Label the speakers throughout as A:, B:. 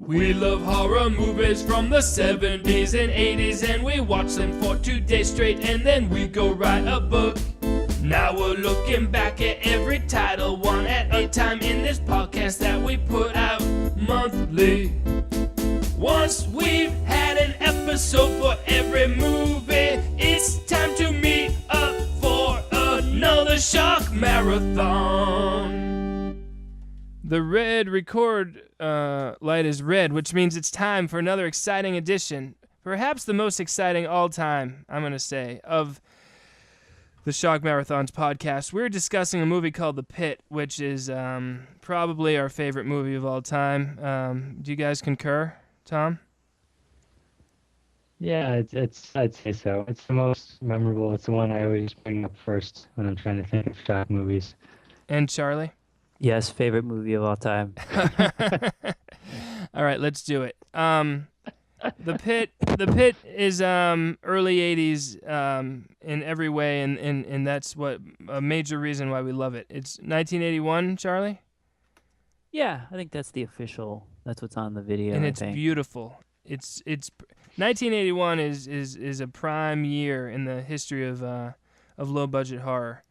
A: We love horror movies from the 70s and 80s, and we watch them for 2 days straight, and then we go write a book. Now we're looking back at every title, one at a time, in this podcast that we put out monthly. Once we've had an episode for every movie, it's time to meet up for another Shock Marathon. The red record light is red, which means it's time for another exciting edition, perhaps the most exciting all time, I'm going to say, of the ShockMarathons Podcast. We're discussing a movie called The Pit, which is probably our favorite movie of all time. Do you guys concur, Tom?
B: Yeah, I'd say so. It's the most memorable. It's the one I always bring up first when I'm trying to think of shock movies.
A: And Charlie?
C: Yes, favorite movie of all time.
A: All right, let's do it. The Pit is early 80s in every way, and that's what a major reason why we love it. It's 1981, Charlie?
C: Yeah, I think that's what's on the video.
A: And
C: I
A: it's
C: think.
A: beautiful. It's 1981 is a prime year in the history of low budget horror.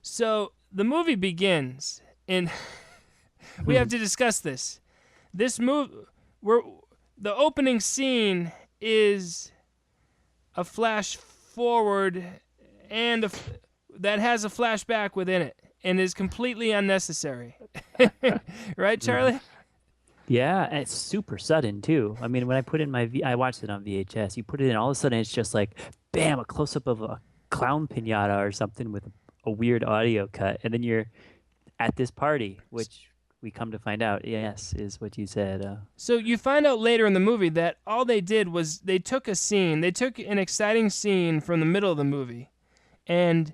A: So the movie begins, and we have to discuss this. This movie, the opening scene is a flash forward and that has a flashback within it and is completely unnecessary. Right, Charlie?
C: Yeah, and it's super sudden too. I mean, when I put in I watched it on VHS. You put it in, all of a sudden it's just like, bam, a close-up of a clown piñata or something with a weird audio cut, and then you're at this party, which we come to find out, yes, is what you said.
A: So you find out later in the movie that all they did was they took an exciting scene from the middle of the movie, and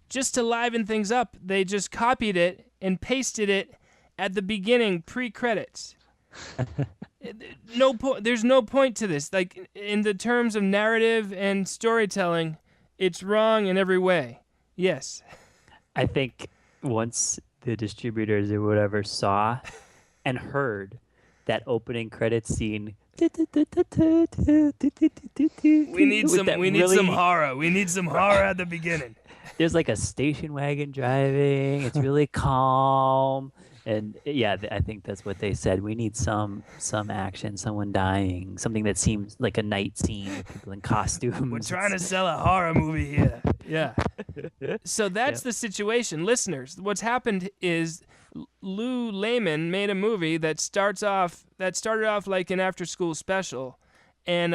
A: just to liven things up, they just copied it and pasted it at the beginning, pre-credits. There's no point to this. Like, in the terms of narrative and storytelling, it's wrong in every way. Yes.
C: I think once the distributors or whatever saw and heard that opening credits scene,
A: We need some horror. We need some horror at the beginning.
C: There's like a station wagon driving. It's really calm. And yeah, I think that's what they said. We need some action, someone dying, something that seems like a night scene with people in costumes.
A: We're trying to sell a horror movie here. Yeah. So that's the situation. Listeners, what's happened is Lew Lehman made a movie that started off like an after-school special, and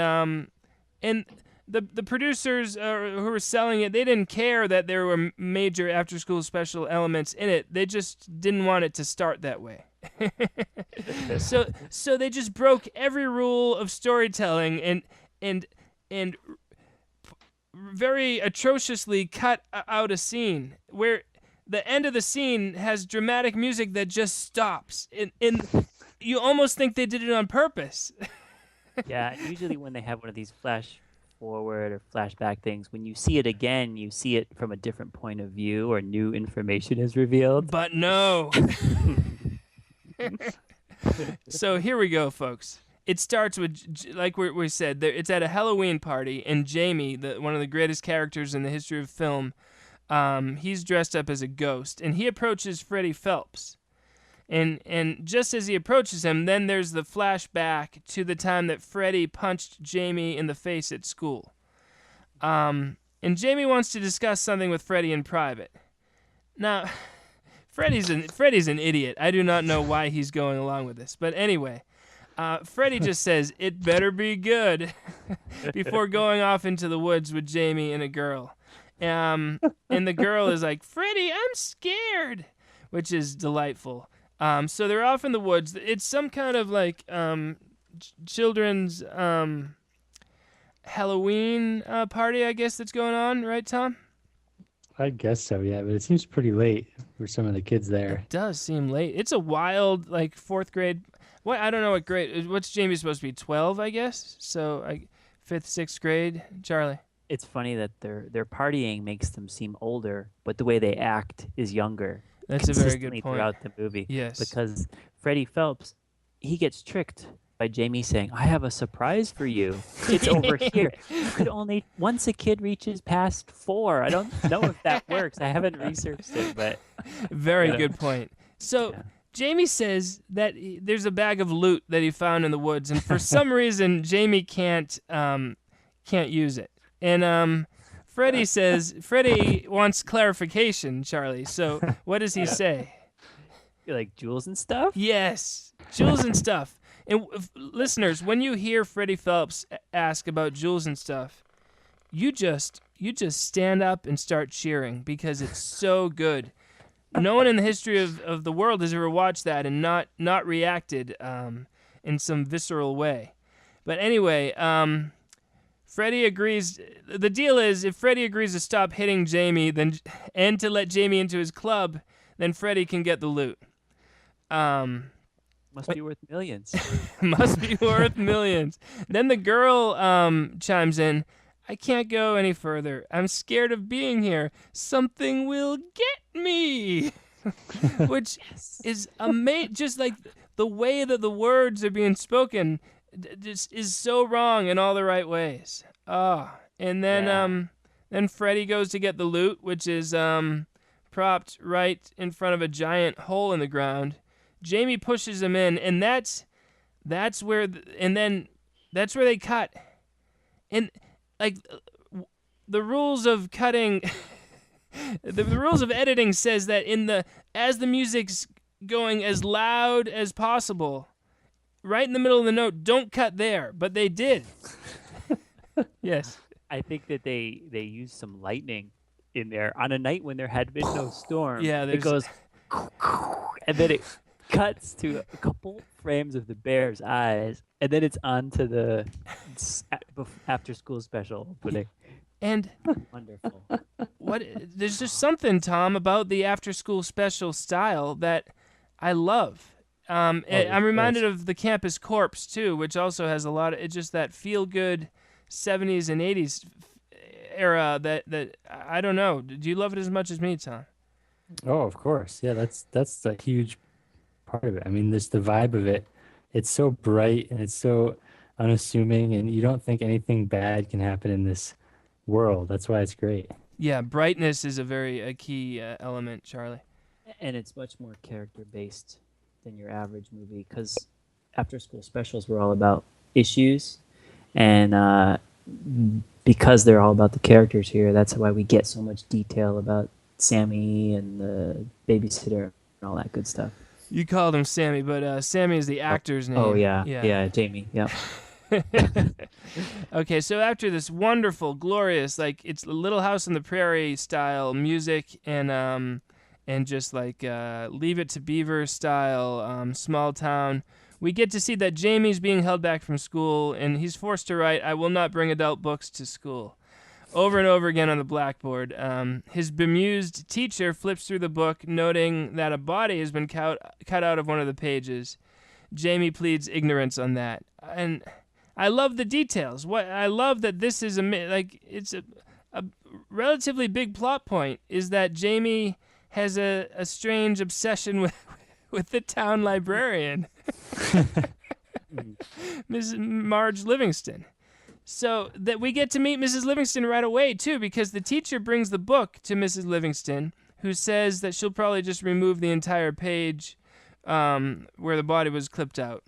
A: the producers who were selling it, they didn't care that there were major after-school special elements in it. They just didn't want it to start that way. So they just broke every rule of storytelling and very atrociously cut out a scene where the end of the scene has dramatic music that just stops, and you almost think they did it on purpose.
C: Yeah, usually when they have one of these flash forward or flashback things, when you see it again, you see it from a different point of view or new information is revealed.
A: But no. So here we go, folks. It starts with, like we said, it's at a Halloween party, and Jamie, one of the greatest characters in the history of film, he's dressed up as a ghost, and he approaches Freddie Phelps. And just as he approaches him, then there's the flashback to the time that Freddie punched Jamie in the face at school. And Jamie wants to discuss something with Freddie in private. Now, Freddie's an idiot. I do not know why he's going along with this. But anyway, Freddie just says, "It better be good," before going off into the woods with Jamie and a girl. And the girl is like, "Freddie, I'm scared," which is delightful. So they're off in the woods. It's some kind of like children's Halloween party, I guess, that's going on, right, Tom?
B: I guess so, yeah, but it seems pretty late for some of the kids there.
A: It does seem late. It's a wild, like, 4th grade. What? I don't know what grade. What's Jamie supposed to be? 12, I guess? So 5th, 6th grade. Charlie?
C: It's funny that their partying makes them seem older, but the way they act is younger.
A: That's a very good
C: consistently
A: point.
C: Throughout the movie.
A: Yes.
C: Because Freddie Phelps, he gets tricked by Jamie saying, "I have a surprise for you. It's over here." You could only once a kid reaches past 4. I don't know if that works. I haven't researched it, but
A: Very good point. So
C: Yeah.
A: Jamie says that there's a bag of loot that he found in the woods, and for some reason Jamie can't use it. And Freddie wants clarification, Charlie. So what does he say?
C: like jewels and stuff.
A: Yes, jewels and stuff. And listeners, when you hear Freddie Phelps ask about jewels and stuff, you just stand up and start cheering because it's so good. No one in the history of the world has ever watched that and not reacted in some visceral way. But anyway, Freddie agrees. The deal is, if Freddie agrees to stop hitting Jamie, and to let Jamie into his club, then Freddie can get the loot.
C: Must be worth millions.
A: Must be worth millions. Then the girl chimes in. I can't go any further. I'm scared of being here. Something will get me. Which is amazing. Just like the way that the words are being spoken just is so wrong in all the right ways. And then then Freddie goes to get the loot, which is propped right in front of a giant hole in the ground. Jamie pushes him in, and that's where they cut. And like the rules of cutting, the rules of editing says that as the music's going as loud as possible, right in the middle of the note, don't cut there. But they did. Yes.
C: I think that they used some lightning in there on a night when there had been no storm.
A: Yeah,
C: it goes, and then it cuts to a couple frames of the bear's eyes, and then it's on to the after school special opening.
A: And
C: Wonderful.
A: there's just something, Tom, about the after school special style that I love. I'm reminded of the Campus Corpse too, which also has a lot of it's just that feel good 70s and 80s era that I don't know. Do you love it as much as me, Tom?
B: Oh, of course. Yeah, that's a huge part of it. I mean, there's the vibe of it. It's so bright and it's so unassuming, and you don't think anything bad can happen in this world. That's why it's great.
A: Yeah, brightness is a key element, Charlie.
C: And it's much more character based than your average movie, because after school specials were all about issues, and because they're all about the characters here, that's why we get so much detail about Sammy and the babysitter and all that good stuff.
A: You called him Sammy, but Sammy is the actor's name.
C: Oh yeah, Jamie. Yeah.
A: Okay, so after this wonderful, glorious, like it's Little House on the Prairie style music and just like Leave It to Beaver style small town, we get to see that Jamie's being held back from school and he's forced to write, "I will not bring adult books to school," over and over again on the blackboard. His bemused teacher flips through the book, noting that a body has been cut out of one of the pages. Jamie pleads ignorance on that, and I love the details. I love that this is it's a relatively big plot point is that Jamie has a strange obsession with the town librarian, Mrs. Marge Livingston. So that we get to meet Mrs. Livingston right away, too, because the teacher brings the book to Mrs. Livingston, who says that she'll probably just remove the entire page where the body was clipped out.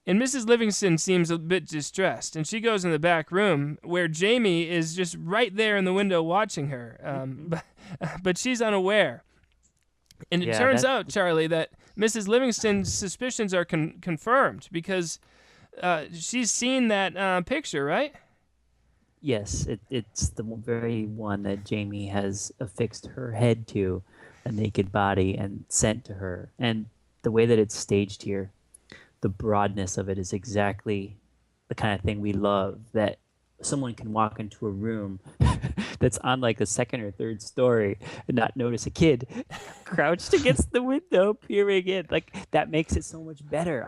A: And Mrs. Livingston seems a bit distressed, and she goes in the back room where Jamie is just right there in the window watching her, but she's unaware. And it turns out, Charlie, that Mrs. Livingston's suspicions are confirmed because she's seen that picture, right?
C: Yes, it's the very one that Jamie has affixed her head to, a naked body, and sent to her. And the way that it's staged here, the broadness of it is exactly the kind of thing we love, that someone can walk into a room that's on like the second or third story and not notice a kid crouched against the window peering in. Like, that makes it so much better.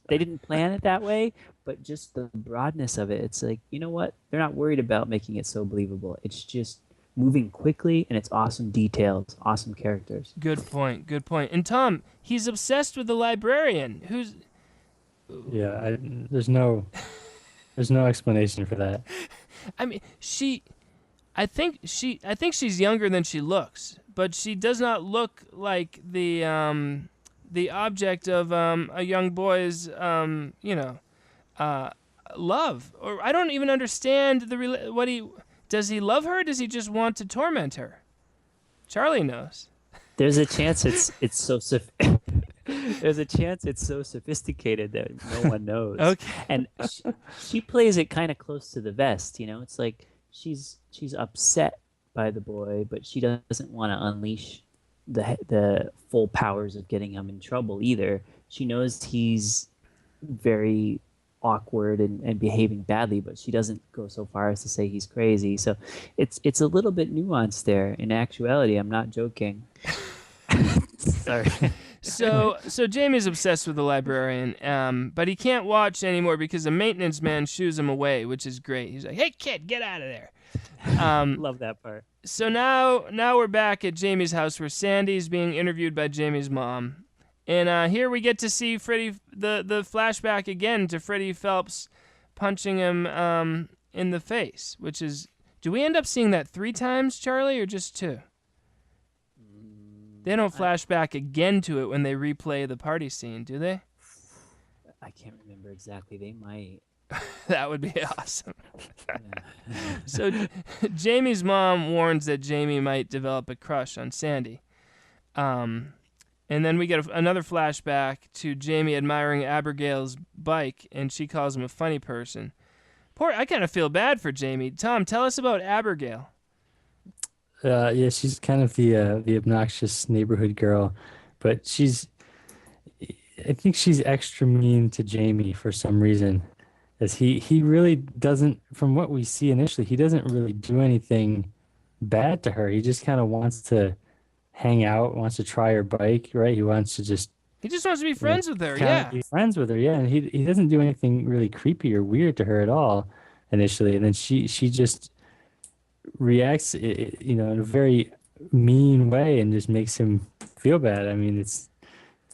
C: They didn't plan it that way, but just the broadness of it, it's like, you know what? They're not worried about making it so believable. It's just moving quickly, and it's awesome details, awesome characters.
A: Good point. And Tom, he's obsessed with the librarian,
B: Yeah, there's no explanation for that.
A: I mean, I think she's younger than she looks, but she does not look like the object of a young boy's love. Or I don't even understand does he love her? Or does he just want to torment her? Charlie knows.
C: There's a chance it's so there's a chance it's so sophisticated that no one knows.
A: Okay.
C: And she plays it kind of close to the vest, you know. It's like she's upset by the boy, but she doesn't want to unleash the full powers of getting him in trouble either. She knows he's very awkward and behaving badly, but she doesn't go so far as to say he's crazy. So it's a little bit nuanced there. In actuality, I'm not joking. Sorry.
A: So Jamie's obsessed with the librarian, but he can't watch anymore because the maintenance man shoos him away, which is great. He's like, "Hey kid, get out of there."
C: Love that part.
A: So now we're back at Jamie's house where Sandy's being interviewed by Jamie's mom. And here we get to see Freddie, the flashback again to Freddie Phelps punching him in the face, which is, do we end up seeing that 3 times, Charlie, or just 2? They don't flash back again to it when they replay the party scene, do they?
C: I can't remember exactly. They might.
A: That would be awesome.
C: Yeah.
A: So Jamie's mom warns that Jamie might develop a crush on Sandy. And then we get another flashback to Jamie admiring Abigail's bike, and she calls him a funny person. I kind of feel bad for Jamie. Tom, tell us about Abigail.
B: Yeah, she's kind of the obnoxious neighborhood girl, but I think she's extra mean to Jamie for some reason, as he really doesn't, from what we see initially, he doesn't really do anything bad to her. He just kind of wants to hang out, wants to try her bike, right? He wants to
A: he just wants to be friends with her,
B: be friends with her, yeah. And he doesn't do anything really creepy or weird to her at all initially, and then she just reacts, in a very mean way and just makes him feel bad. I mean, it's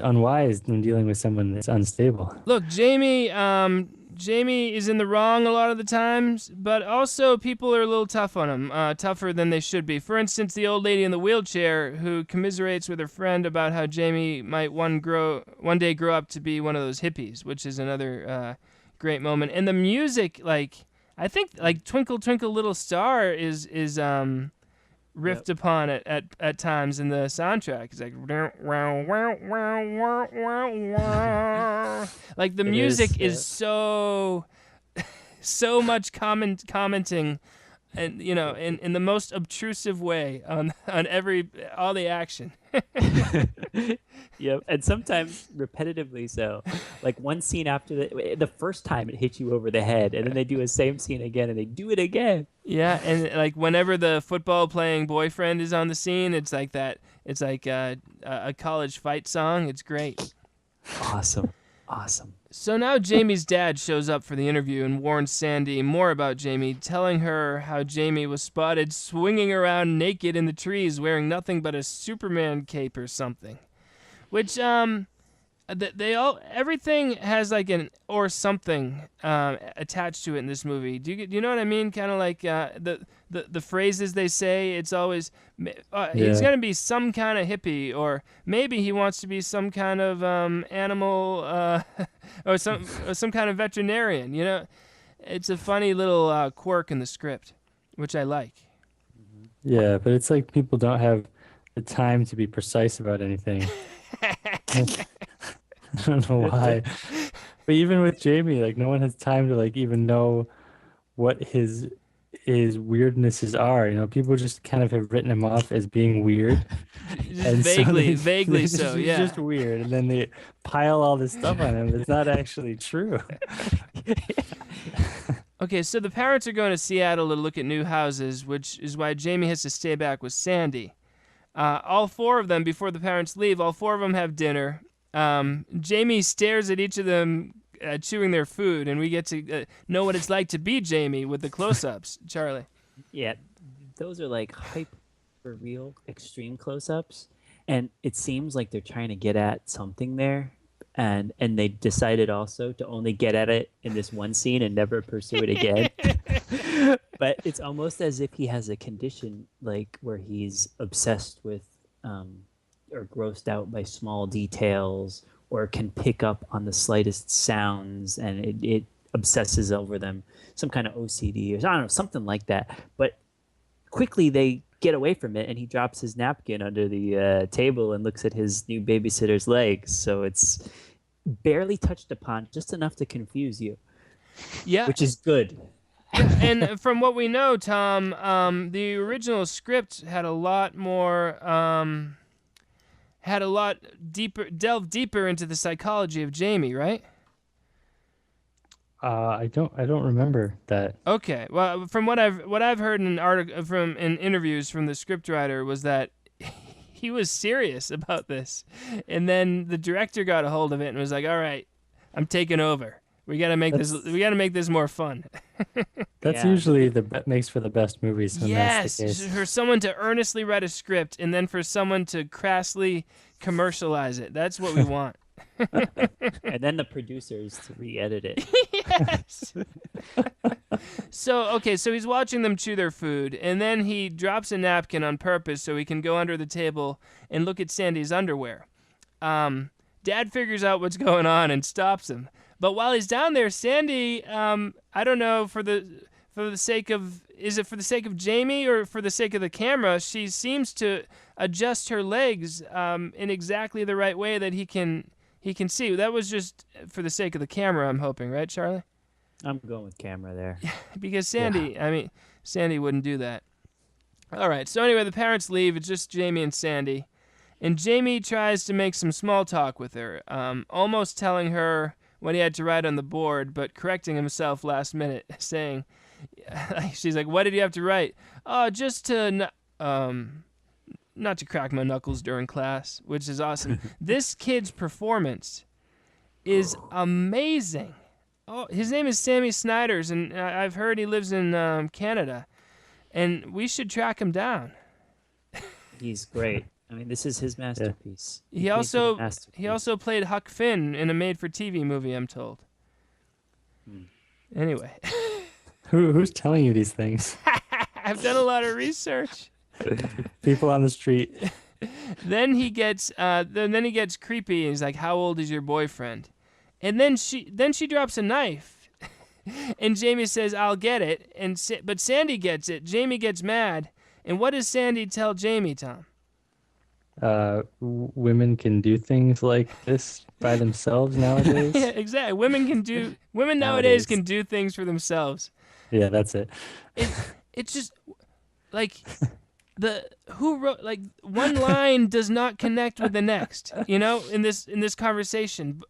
B: unwise when dealing with someone that's unstable.
A: Look, Jamie is in the wrong a lot of the times, but also people are a little tough on him, tougher than they should be. For instance, the old lady in the wheelchair who commiserates with her friend about how Jamie might one day grow up to be one of those hippies, which is another great moment. And the music, I think Twinkle Twinkle Little Star is riffed upon at times in the soundtrack. It's like the music is so much commenting, and in the most obtrusive way on all the action.
C: Yep, and sometimes repetitively so. Like one scene after the first time it hits you over the head, and then they do the same scene again, and they do it again.
A: Yeah, and like whenever the football playing boyfriend is on the scene, it's like that. It's like a college fight song. It's great.
C: Awesome.
A: So now Jamie's dad shows up for the interview and warns Sandy more about Jamie, telling her how Jamie was spotted swinging around naked in the trees wearing nothing but a Superman cape or something. Which, everything has like an or something attached to it in this movie. Do you know what I mean? Kind of like the phrases they say. It's always he's gonna be some kind of hippie, or maybe he wants to be some kind of animal, or some kind of veterinarian. It's a funny little quirk in the script, which I like.
B: Yeah, but it's like people don't have the time to be precise about anything. I don't know why. But even with Jamie, like no one has time to even know what his weirdnesses are. People just kind of have written him off as being weird.
A: Just vaguely so,
B: he's
A: yeah.
B: just weird. And then they pile all this stuff on him that's not actually true.
A: Okay, so the parents are going to Seattle to look at new houses, which is why Jamie has to stay back with Sandy. All 4 of them, before the parents leave, all 4 of them have dinner. Jamie stares at each of them chewing their food, and we get to know what it's like to be Jamie with the close-ups. Charlie.
C: Yeah, those are like hyper real, extreme close-ups, and it seems like they're trying to get at something there. and they decided also to only get at it in this one scene and never pursue it again. But it's almost as if he has a condition like where he's obsessed with or grossed out by small details, or can pick up on the slightest sounds, and it obsesses over them. Some kind of OCD, or I don't know, something like that. But quickly they get away from it, and he drops his napkin under the table and looks at his new babysitter's legs. So it's barely touched upon, just enough to confuse you.
A: Yeah,
C: which is good.
A: And from what we know, Tom, the original script had a lot more, delved deeper into the psychology of Jamie, right?
B: I don't remember that.
A: Okay, well, from what I've heard in interviews from the scriptwriter was that he was serious about this, and then the director got a hold of it and was like, "All right, I'm taking over. We got to make this more fun."
B: That's usually makes for the best movies. When that's the case.
A: For someone to earnestly write a script and then for someone to crassly commercialize it. That's what we want.
C: And then the producers to re-edit it.
A: Yes. So he's watching them chew their food, and then he drops a napkin on purpose so he can go under the table and look at Sandy's underwear. Dad figures out what's going on and stops him. But while he's down there, Sandy, I don't know, for the sake of, is it for the sake of Jamie or for the sake of the camera, she seems to adjust her legs in exactly the right way that he can see. That was just for the sake of the camera, I'm hoping, right, Charlie?
C: I'm going with camera there.
A: Because Sandy wouldn't do that. All right, so anyway, the parents leave. It's just Jamie and Sandy. And Jamie tries to make some small talk with her, almost telling her what he had to write on the board, but correcting himself last minute, saying, she's like, "What did you have to write?" "Oh, just to not to crack my knuckles during class," which is awesome. This kid's performance is amazing. Oh, his name is Sammy Snyders, and I've heard he lives in Canada, and we should track him down.
C: He's great. I mean, this is his masterpiece.
A: He also played Huck Finn in a made-for-TV movie, I'm told. Anyway.
B: Who's telling you these things?
A: I've done a lot of research.
B: People on the street.
A: Then he gets creepy, and he's like, "How old is your boyfriend?" And then she drops a knife, and Jamie says, "I'll get it." But Sandy gets it. Jamie gets mad, and what does Sandy tell Jamie, Tom?
B: Women can do things like this by themselves nowadays.
A: Yeah, exactly. Women nowadays can do things for themselves.
B: Yeah, that's it.
A: It's just like one line does not connect with the next. In this conversation,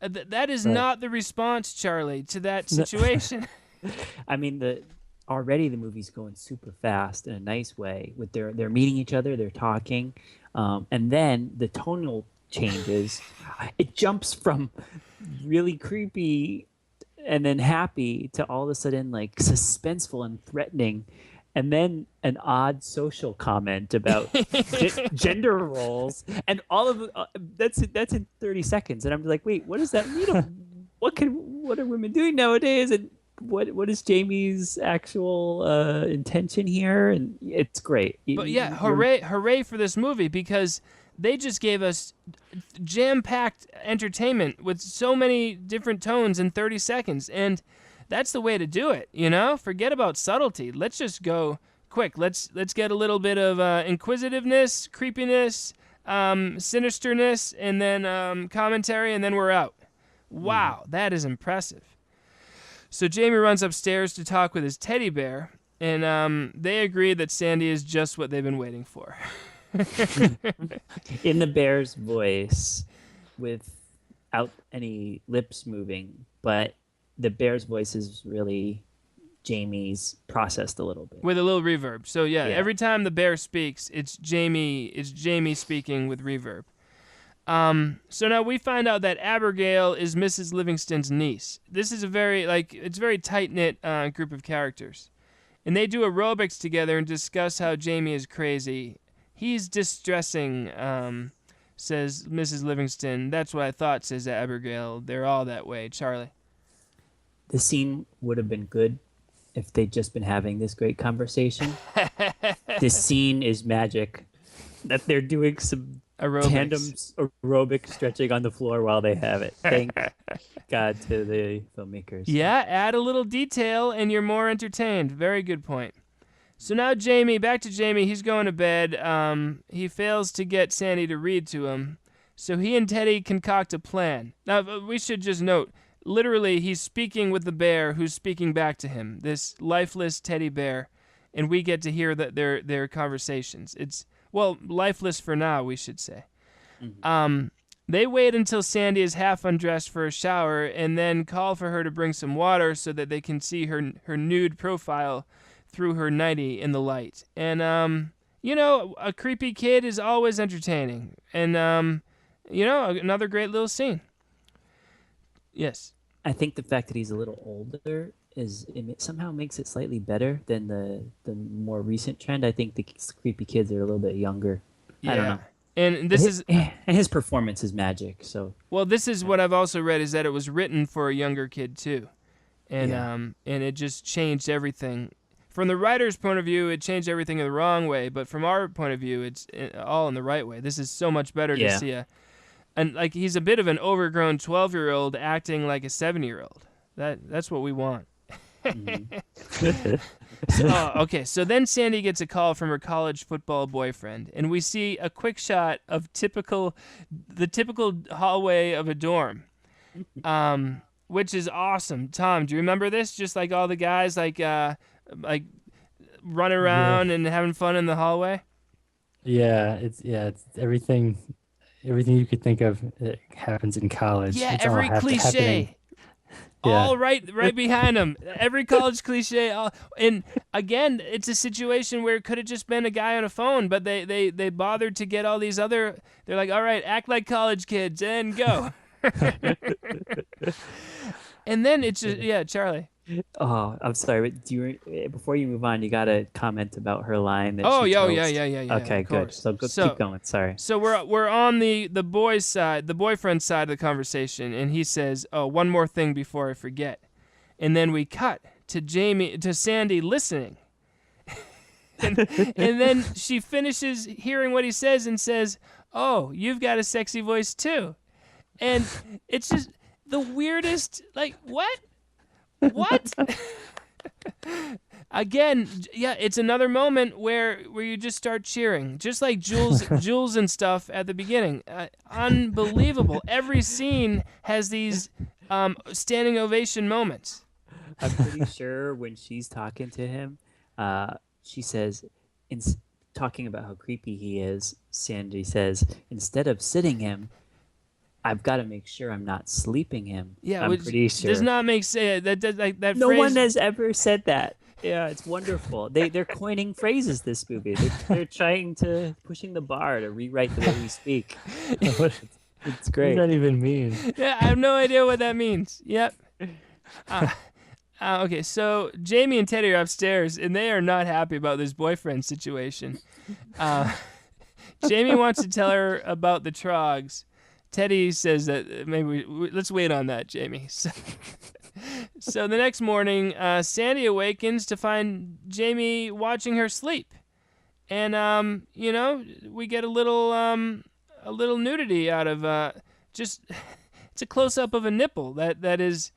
A: that is not the response, Charlie, to that situation.
C: I mean, already the movie's going super fast in a nice way. With they're meeting each other, they're talking. And then the tonal changes. It jumps from really creepy and then happy to all of a sudden like suspenseful and threatening. And then an odd social comment about gender roles. And all of that's in 30 seconds. And I'm like, wait, what does that mean? What are women doing nowadays? And what is Jamie's actual intention here? And it's great.
A: But yeah, hooray for this movie, because they just gave us jam-packed entertainment with so many different tones in 30 seconds, and that's the way to do it. Forget about subtlety. Let's just go quick. Let's get a little bit of inquisitiveness, creepiness, sinisterness, and then commentary, and then we're out. Wow, that is impressive. So Jamie runs upstairs to talk with his teddy bear, and they agree that Sandy is just what they've been waiting for.
C: In the bear's voice, without any lips moving, but the bear's voice is really Jamie's processed a little bit.
A: With a little reverb. So yeah, every time the bear speaks, it's Jamie speaking with reverb. So now we find out that Abigail is Mrs. Livingston's niece. This is a very tight-knit group of characters. And they do aerobics together and discuss how Jamie is crazy. He's distressing says Mrs. Livingston. That's what I thought, says Abigail. They're all that way. Charlie.
C: The scene would have been good if they'd just been having this great conversation. This scene is magic. That they're doing some tandem aerobic stretching on the floor while they have it. Thank God to the filmmakers.
A: Yeah, add a little detail and you're more entertained. Very good point. So now back to Jamie. He's going to bed. He fails to get Sandy to read to him. So he and Teddy concoct a plan. Now, we should just note, literally, he's speaking with the bear who's speaking back to him, this lifeless teddy bear, and we get to hear their conversations. It's, well, lifeless for now, we should say. Mm-hmm. They wait until Sandy is half undressed for a shower and then call for her to bring some water so that they can see her nude profile through her nightie in the light. And, a creepy kid is always entertaining. And, another great little scene. Yes.
C: I think the fact that he's a little older somehow makes it slightly better than the more recent trend. I think the creepy kids are a little bit younger.
A: Yeah.
C: I don't know.
A: And
C: his performance is magic. So
A: this is what I've also read, is that it was written for a younger kid too, and it just changed everything. From the writer's point of view, it changed everything in the wrong way, but from our point of view, it's all in the right way. This is so much better to see and like he's a bit of an overgrown 12-year-old acting like a 7-year-old. That's what we want. Okay, so then Sandy gets a call from her college football boyfriend, and we see a quick shot of the typical hallway of a dorm, which is awesome. Tom, do you remember this? Just like all the guys like running around and having fun in the hallway.
B: Yeah, it's everything you could think of happens in college.
A: Yeah,
B: it's
A: every cliche. All right behind them. Every college cliche. And again, it's a situation where it could have just been a guy on a phone, but they bothered to get all these other. They're like, all right, act like college kids and go. And then it's just, Charlie.
C: Oh, I'm sorry, but before you move on, you got to comment about her line. That
A: yeah.
C: Okay, good. So keep going. Sorry.
A: So we're on the boys' side, the boyfriend's side of the conversation, and he says, "Oh, one more thing before I forget," and then we cut to Sandy listening, and then she finishes hearing what he says and says, "Oh, you've got a sexy voice too," and it's just the weirdest. Like what? What? Again, it's another moment where you just start cheering, just like Jules and stuff at the beginning. Unbelievable. Every scene has these standing ovation moments.
C: I'm pretty sure when she's talking to him, she says, talking about how creepy he is, Sandy says, instead of sitting him, I've got to make sure I'm not sleeping him.
A: Yeah,
C: I'm pretty sure.
A: Does not make sense. That
C: no
A: phrase...
C: one has ever said that. Yeah, it's wonderful. They're coining phrases this movie. They're pushing the bar to rewrite the way we speak. It's great.
B: What does that even mean?
A: Yeah, I have no idea what that means. Yep. Okay, so Jamie and Teddy are upstairs, and they are not happy about this boyfriend situation. Jamie wants to tell her about the trogs. Teddy says that maybe let's wait on that, Jamie. So the next morning, Sandy awakens to find Jamie watching her sleep, and we get a little nudity out of it's a close up of a nipple it's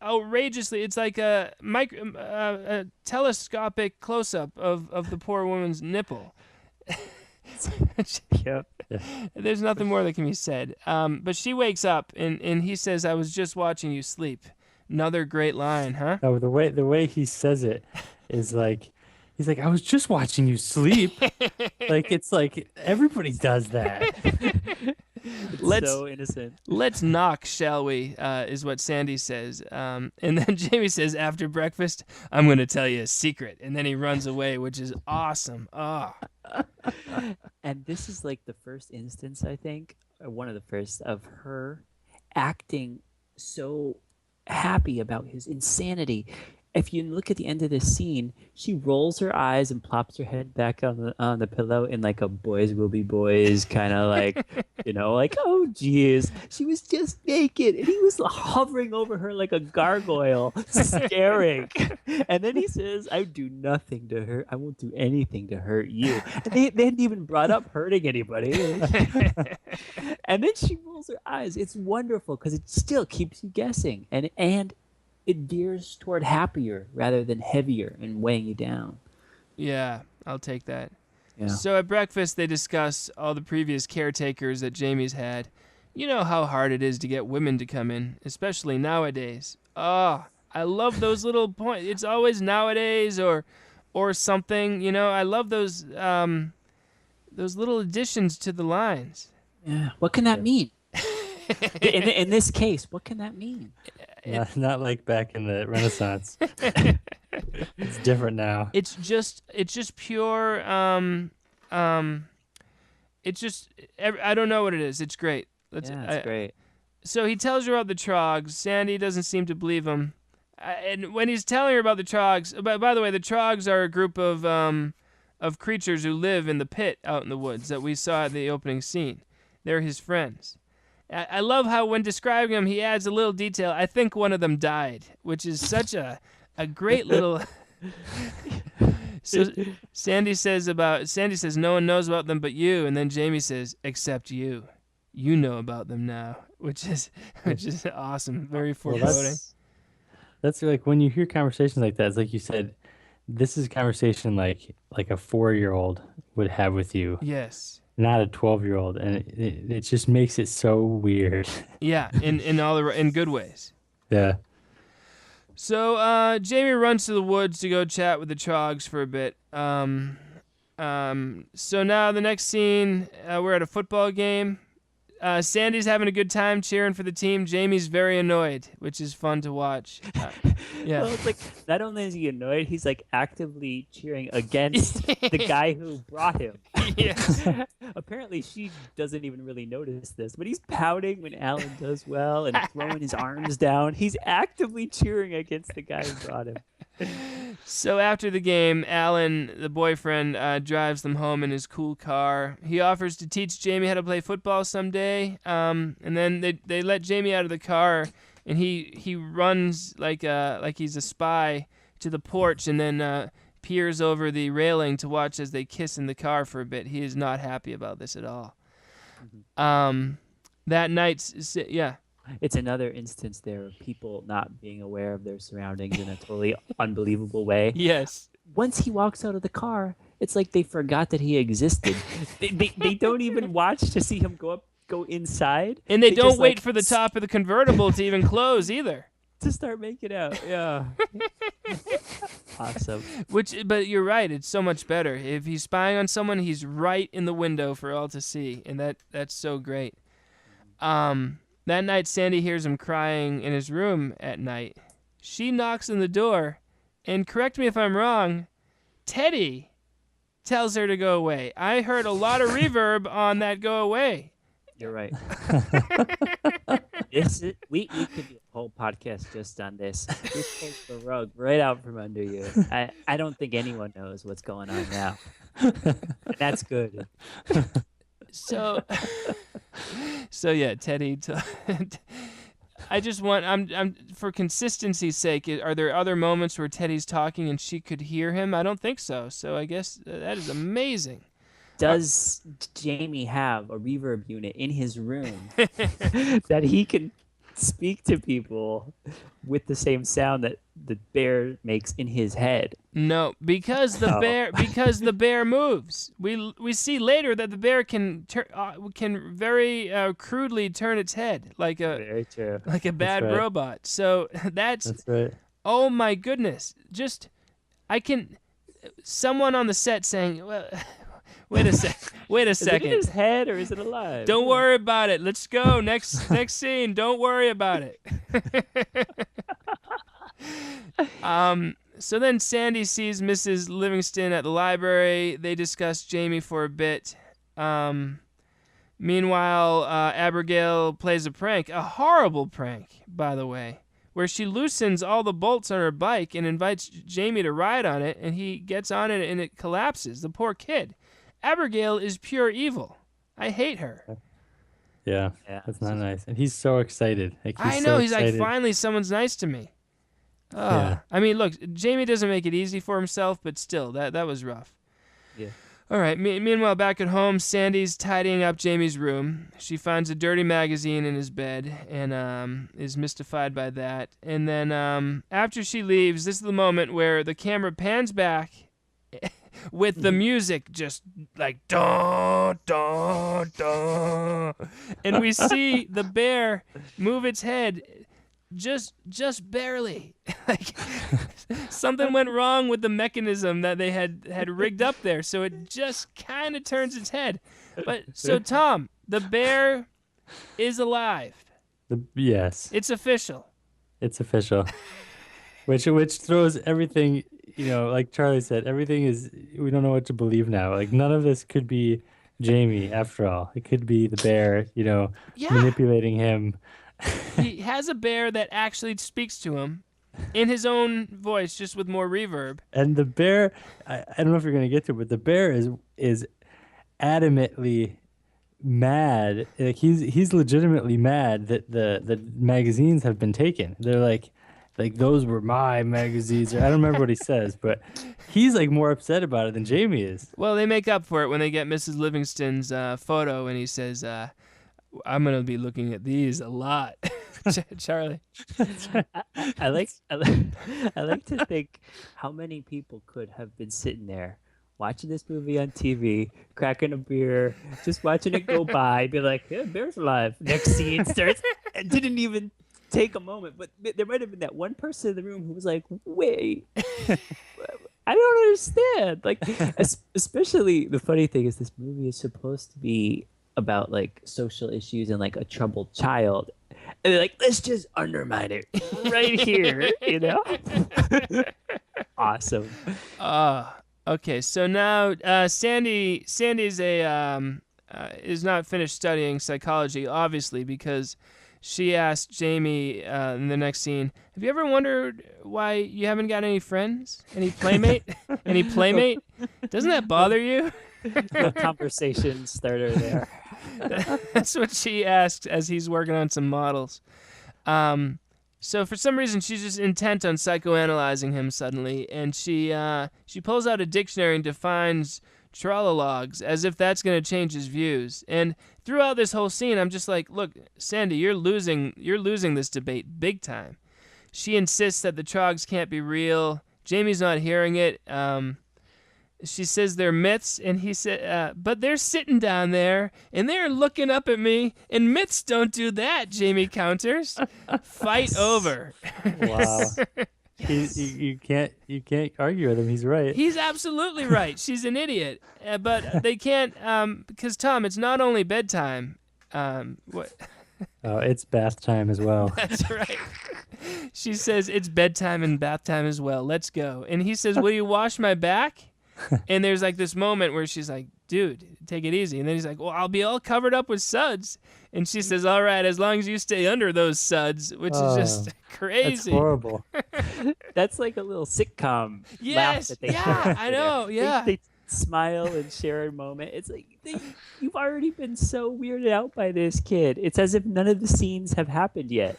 A: outrageously, it's like a telescopic close up of the poor woman's nipple.
C: Yep.
A: There's nothing more that can be said. But she wakes up and he says, "I was just watching you sleep." Another great line, huh?
B: No, the way he says it is like, he's like, "I was just watching you sleep." Like it's like everybody does that.
C: So innocent.
A: Let's knock, shall we? Is what Sandy says. And then Jamie says, "After breakfast, I'm going to tell you a secret." And then he runs away, which is awesome. Oh.
C: And this is like the first instance, I think, or one of the first, of her acting so happy about his insanity. if you look at the end of this scene, she rolls her eyes and plops her head back on the pillow in like a boys will be boys kind of like, like, oh geez, she was just naked and he was hovering over her like a gargoyle, staring. And then he says, "I do nothing to hurt. I won't do anything to hurt you." And they hadn't even brought up hurting anybody. And then she rolls her eyes. It's wonderful because it still keeps you guessing, and it veers toward happier rather than heavier and weighing you down.
A: Yeah, I'll take that.
C: Yeah.
A: So at breakfast, they discuss all the previous caretakers that Jamie's had. You know how hard it is to get women to come in, especially nowadays. Oh, I love those little points. It's always nowadays or something. I love those little additions to the lines.
C: Yeah. What can that mean? In this case, what can that mean?
B: Not like back in the Renaissance. It's different now.
A: It's just pure. It's just I don't know what it is. It's great.
C: It's great.
A: So he tells her about the Trogs. Sandy doesn't seem to believe him. And when he's telling her about the Trogs, by the way, the Trogs are a group of creatures who live in the pit out in the woods that we saw at the opening scene. They're his friends. I love how when describing them, he adds a little detail. I think one of them died, which is such a great little. So Sandy says no one knows about them but you, and then Jamie says except you. You know about them now, which is awesome. Very foreboding.
B: That's like when you hear conversations like that. It's like you said, this is a conversation like a 4-year-old would have with you.
A: Yes.
B: Not a 12-year-old, and it just makes it so weird.
A: Yeah, in good ways.
B: Yeah.
A: So Jamie runs to the woods to go chat with the Trogs for a bit. So now the next scene, we're at a football game. Sandy's having a good time cheering for the team. Jamie's very annoyed, which is fun to watch. Yeah.
C: Well, it's like not only is he annoyed, he's like actively cheering against the guy who brought him.
A: Yes.
C: Apparently, she doesn't even really notice this, but he's pouting when Alan does well and throwing his arms down. He's actively cheering against the guy who brought him.
A: So after the game, Alan, the boyfriend, drives them home in his cool car. He offers to teach Jamie how to play football someday, and then they let Jamie out of the car, and he runs like he's a spy to the porch, and then peers over the railing to watch as they kiss in the car for a bit. He is not happy about this at all. Mm-hmm. That night, yeah.
C: It's another instance there of people not being aware of their surroundings in a totally unbelievable way.
A: Yes.
C: Once he walks out of the car, it's like they forgot that he existed. They don't even watch to see him go inside.
A: And they don't wait for the top of the convertible to even close either.
C: To start making out, yeah. Awesome.
A: But you're right, it's so much better. If he's spying on someone, he's right in the window for all to see, and that's so great. That night, Sandy hears him crying in his room at night. She knocks on the door, and correct me if I'm wrong, Teddy tells her to go away. I heard a lot of reverb on that go away.
C: You're right. We could do a whole podcast just on this. We pulled the rug right out from under you. I don't think anyone knows what's going on now. And that's good.
A: So yeah, Teddy. I just want. I'm for consistency's sake. Are there other moments where Teddy's talking and she could hear him? I don't think so. So I guess that is amazing.
C: Does Jamie have a reverb unit in his room that he can speak to people with the same sound that the bear makes in his head?
A: No, because the bear moves. We see later that the bear can very crudely turn its head like a bad robot. So that's
B: right.
A: Oh my goodness! Someone on the set saying, well. Wait a second.
C: Is it in his head or is it alive?
A: Don't worry about it. Let's go. Next scene. Don't worry about it. So then Sandy sees Mrs. Livingston at the library. They discuss Jamie for a bit. Meanwhile, Abigail plays a prank. A horrible prank, by the way. where she loosens all the bolts on her bike and invites Jamie to ride on it, and he gets on it and it collapses. The poor kid. Abigail is pure evil. I hate her.
B: Yeah, that's not nice. And he's so excited. Like,
A: I know. He's like, finally, someone's nice to me.
B: Yeah.
A: I mean, look, Jamie doesn't make it easy for himself, but still, that was rough.
C: Yeah.
A: All right. Meanwhile, back at home, Sandy's tidying up Jamie's room. She finds a dirty magazine in his bed and is mystified by that. And then after she leaves, this is the moment where the camera pans back with the music just like dun, dun, dun. And we see the bear move its head just barely. Like something went wrong with the mechanism that they had rigged up there, so it just kind of turns its head. But so Tom, the bear is alive.
B: Yes.
A: It's official.
B: It's official. Which throws everything, like Charlie said, everything is, we don't know what to believe now. Like, none of this could be Jamie after all. It could be the bear, manipulating him.
A: He has a bear that actually speaks to him in his own voice, just with more reverb.
B: And the bear, I don't know if you're going to get to it, but the bear is adamantly mad. Like, he's legitimately mad that the magazines have been taken. They're like those were my magazines. Or I don't remember what he says, but he's like more upset about it than Jamie is.
A: Well, they make up for it when they get Mrs. Livingston's photo, and he says, I'm going to be looking at these a lot. Charlie.
C: I like to think how many people could have been sitting there watching this movie on TV, cracking a beer, just watching it go by, be like, yeah, bear's alive. Next scene starts. It didn't even take a moment, but there might have been that one person in the room who was like, wait, I don't understand. Like, especially the funny thing is this movie is supposed to be about like social issues and like a troubled child, and they're like, let's just undermine it right here. Awesome.
A: Okay, so now Sandy's is not finished studying psychology, obviously, because she asked Jamie in the next scene, have you ever wondered why you haven't got any friends? Any playmate? Any playmate? Doesn't that bother you?
C: No conversation starter there.
A: That's what she asks as he's working on some models. So for some reason, she's just intent on psychoanalyzing him suddenly, and she pulls out a dictionary and defines trolologs as if that's going to change his views. And throughout this whole scene, I'm just like, look, Sandy, you're losing this debate big time. She insists that the trogs can't be real. Jamie's not hearing it. She says they're myths, and he said, but they're sitting down there, and they're looking up at me, and myths don't do that, Jamie counters. Fight over.
B: Wow. You can't argue with him. He's right.
A: He's absolutely right. She's an idiot. But they can't, because, Tom, it's not only bedtime. What?
B: Oh, it's bath time as well.
A: That's right. She says, it's bedtime and bath time as well. Let's go. And he says, will you wash my back? And there's like this moment where she's like, dude, take it easy. And then he's like, well, I'll be all covered up with suds. And she says, all right, as long as you stay under those suds, which is just crazy.
B: That's horrible.
C: That's like a little sitcom laugh
A: Yes,
C: that they
A: yeah, I know, yeah.
C: They smile and share a moment. It's like, you've already been so weirded out by this kid. It's as if none of the scenes have happened yet.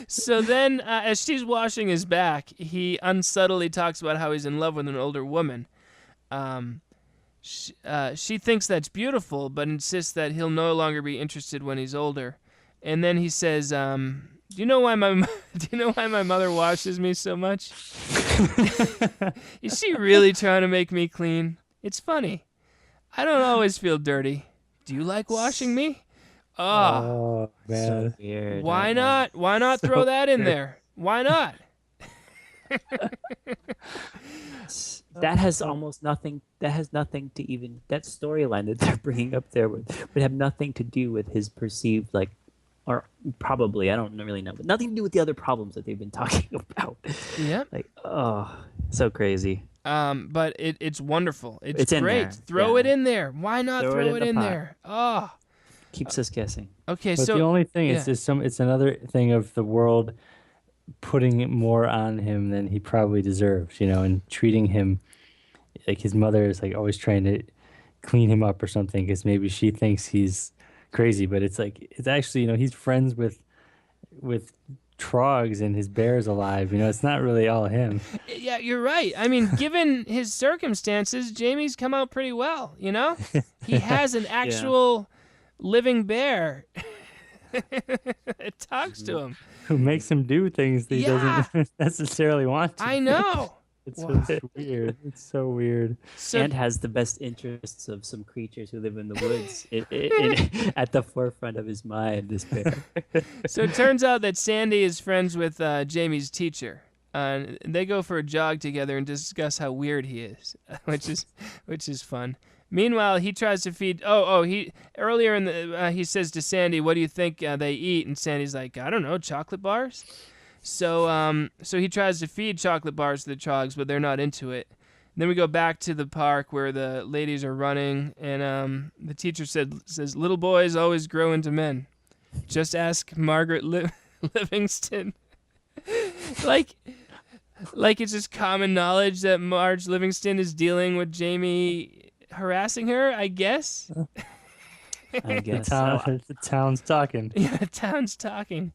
A: So then, as she's washing his back, he unsubtly talks about how he's in love with an older woman. She thinks that's beautiful, but insists that he'll no longer be interested when he's older. And then he says, do you know why my mother washes me so much? Is she really trying to make me clean? It's funny. I don't always feel dirty. Do you like washing me?
B: Oh, man.
C: So weird.
A: Why not? Why not throw that in there? Why not?
C: That has almost nothing. That has nothing to even. That storyline that they're bringing up there would have nothing to do with his perceived, like, or probably, I don't really know, but nothing to do with the other problems that they've been talking about.
A: Yeah.
C: Like, oh, so crazy.
A: But it's wonderful. It's
C: in
A: great.
C: there.
A: Throw it in there. Why not throw it in
C: pot.
A: there? Oh.
C: Keeps us guessing.
A: Okay,
B: But
A: so
B: the only thing
A: yeah.
B: it's another thing of the world putting more on him than he probably deserves, and treating him like his mother is like always trying to clean him up or something because maybe she thinks he's crazy, but it's actually, he's friends with trogs and his bear's alive. It's not really all him.
A: Yeah, you're right. I mean, given his circumstances, Jamie's come out pretty well, He has an actual living bear. It talks to him.
B: Who makes him do things that he doesn't necessarily want to.
A: I know.
B: It's weird. It's so weird.
C: And has the best interests of some creatures who live in the woods at the forefront of his mind, this bear.
A: So it turns out that Sandy is friends with Jamie's teacher. They go for a jog together and discuss how weird he is, which is fun. Meanwhile, he tries to feed. Earlier in the he says to Sandy, "What do you think they eat?" And Sandy's like, "I don't know, chocolate bars." So he tries to feed chocolate bars to the trogs, but they're not into it. And then we go back to the park where the ladies are running, and the teacher says, "Little boys always grow into men. Just ask Margaret Livingston." like it's just common knowledge that Marge Livingston is dealing with Jamie harassing her, I guess.
C: I guess.
B: The town's talking.
A: Yeah, the town's talking.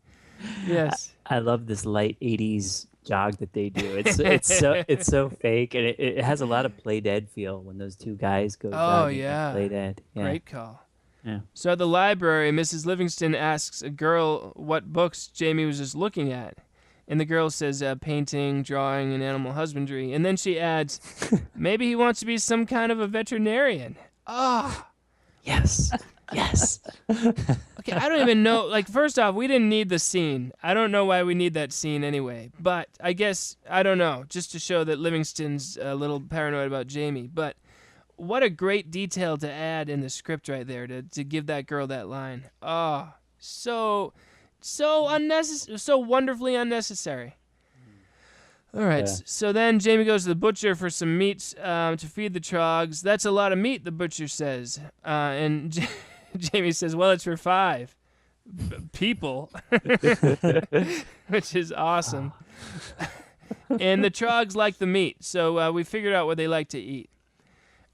A: Yes.
C: I love this light 80s jog that they do. It's so fake, and it has a lot of Play Dead feel when those two guys go jogging.
A: Yeah.
C: Play Dead. Yeah.
A: Great call.
C: Yeah.
A: So at the library, Mrs. Livingston asks a girl what books Jamie was just looking at. And the girl says painting, drawing, and animal husbandry. And then she adds, maybe he wants to be some kind of a veterinarian. Oh.
C: Yes. Yes.
A: Okay, I don't even know. Like, first off, we didn't need the scene. I don't know why we need that scene anyway. But I guess, I don't know, just to show that Livingston's a little paranoid about Jamie. But what a great detail to add in the script right there to give that girl that line. Oh, so unnecessary, so wonderfully unnecessary. All right, so then Jamie goes to the butcher for some meat to feed the trogs. That's a lot of meat, the butcher says. And Jamie says, well, it's for 5 people, which is awesome. And the trogs like the meat, so we figured out what they like to eat.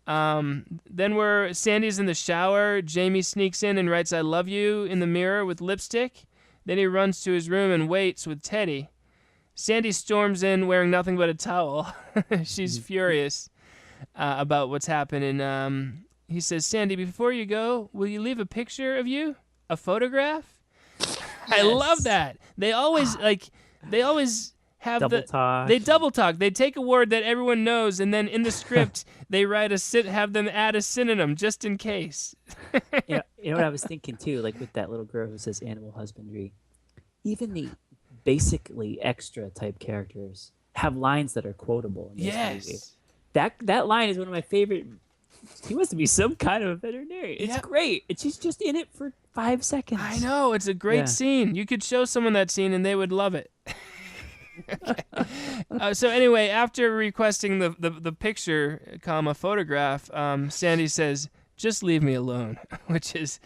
A: Then Sandy's in the shower. Jamie sneaks in and writes, I love you in the mirror with lipstick. Then he runs to his room and waits with Teddy. Sandy storms in wearing nothing but a towel. She's furious about what's happened. And he says, Sandy, before you go, will you leave a picture of you? A photograph? Yes. I love that. They always have
C: double talk.
A: They double talk. They take a word that everyone knows, and then in the script they have them add a synonym just in case.
C: You know what I was thinking too, like with that little girl who says animal husbandry. Even the basically extra type characters have lines that are quotable in this movie. That line is one of my favorite. He wants to be some kind of a veterinarian. It's great. And she's just in it for 5 seconds.
A: I know. It's a great scene. You could show someone that scene and they would love it. So anyway, after requesting the picture, photograph, Sandy says, just leave me alone, which is,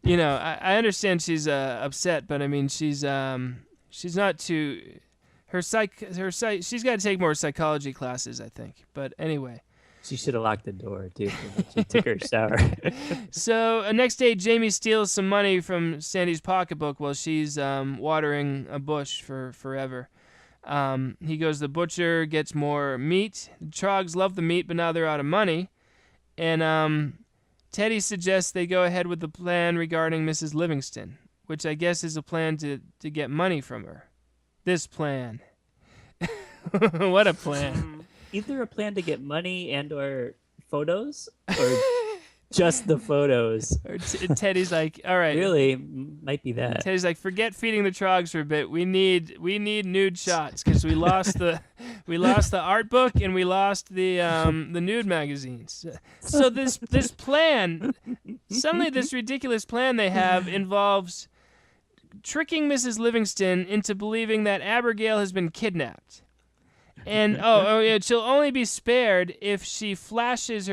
A: I understand she's upset, but I mean, she's not too, she's got to take more psychology classes, I think. But anyway.
C: She should have locked the door, too, when she took her shower.
A: So next day, Jamie steals some money from Sandy's pocketbook while she's watering a bush for forever. He goes to the butcher, gets more meat. The trogs love the meat, but now they're out of money. And Teddy suggests they go ahead with the plan regarding Mrs. Livingston, which I guess is a plan to get money from her. This plan. What a plan.
C: Either a plan to get money and or photos, or just the photos.
A: Or Teddy's like, all right.
C: Really, might be that.
A: Teddy's like, forget feeding the trogs for a bit. We need nude shots because we lost the art book and we lost the nude magazines. So this plan, suddenly this ridiculous plan they have involves tricking Mrs. Livingston into believing that Abigail has been kidnapped. And she'll only be spared if she flashes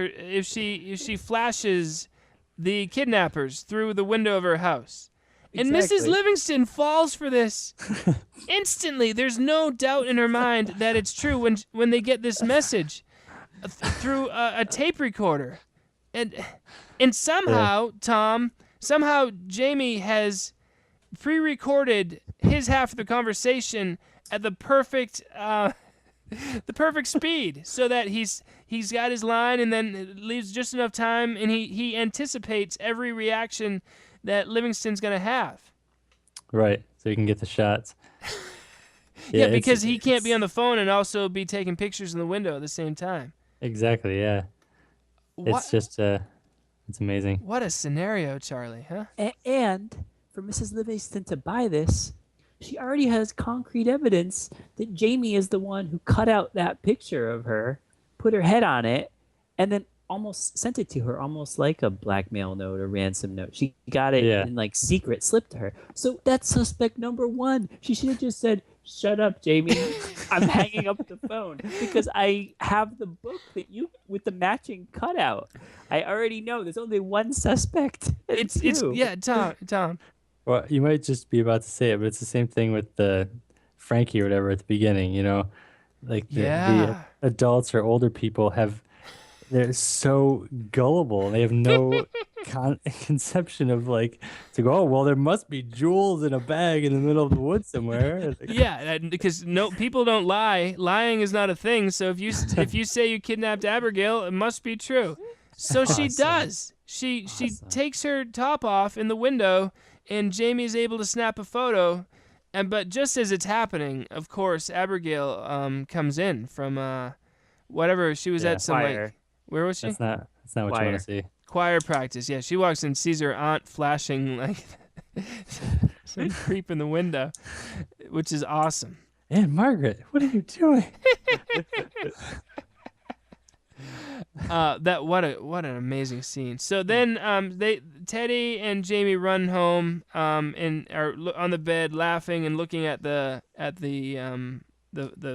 A: the kidnappers through the window of her house. And
C: Exactly.
A: Mrs. Livingston falls for this instantly. There's no doubt in her mind that it's true when they get this message through a tape recorder. And somehow, Tom, Jamie has pre-recorded his half of the conversation at the perfect speed, so that he's got his line and then leaves just enough time, and he anticipates every reaction that Livingston's going to have.
B: Right, so you can get the shots.
A: Yeah, because he can't be on the phone and also be taking pictures in the window at the same time.
B: Exactly, yeah. It's just, it's amazing.
A: What a scenario, Charlie, huh?
C: And for Mrs. Livingston to buy this, she already has concrete evidence that Jamie is the one who cut out that picture of her, put her head on it, and then almost sent it to her, almost like a blackmail note or ransom note. She got it in like secret, slipped to her. So that's suspect number one. She should have just said, "Shut up, Jamie. I'm hanging up the phone because I have the book that you with the matching cutout. I already know there's only one suspect."
A: It's Tom.
B: Well, you might just be about to say it, but it's the same thing with the Frankie or whatever at the beginning, you know? Like the adults or older people they're so gullible. They have no conception of like to go, oh, well, there must be jewels in a bag in the middle of the woods somewhere.
A: Yeah, because people don't lie. Lying is not a thing. So if you say you kidnapped Abigail, it must be true. So she does. She takes her top off in the window, and Jamie is able to snap a photo. But just as it's happening, of course, Abigail comes in from whatever she was at some
C: choir.
A: Where was she?
B: That's not what you want to see.
A: Choir practice. Yeah, she walks in, sees her aunt flashing like some creep in the window, which is awesome.
B: Aunt Margaret, what are you doing?
A: What an amazing scene. So then Teddy and Jamie run home and are on the bed laughing and looking at the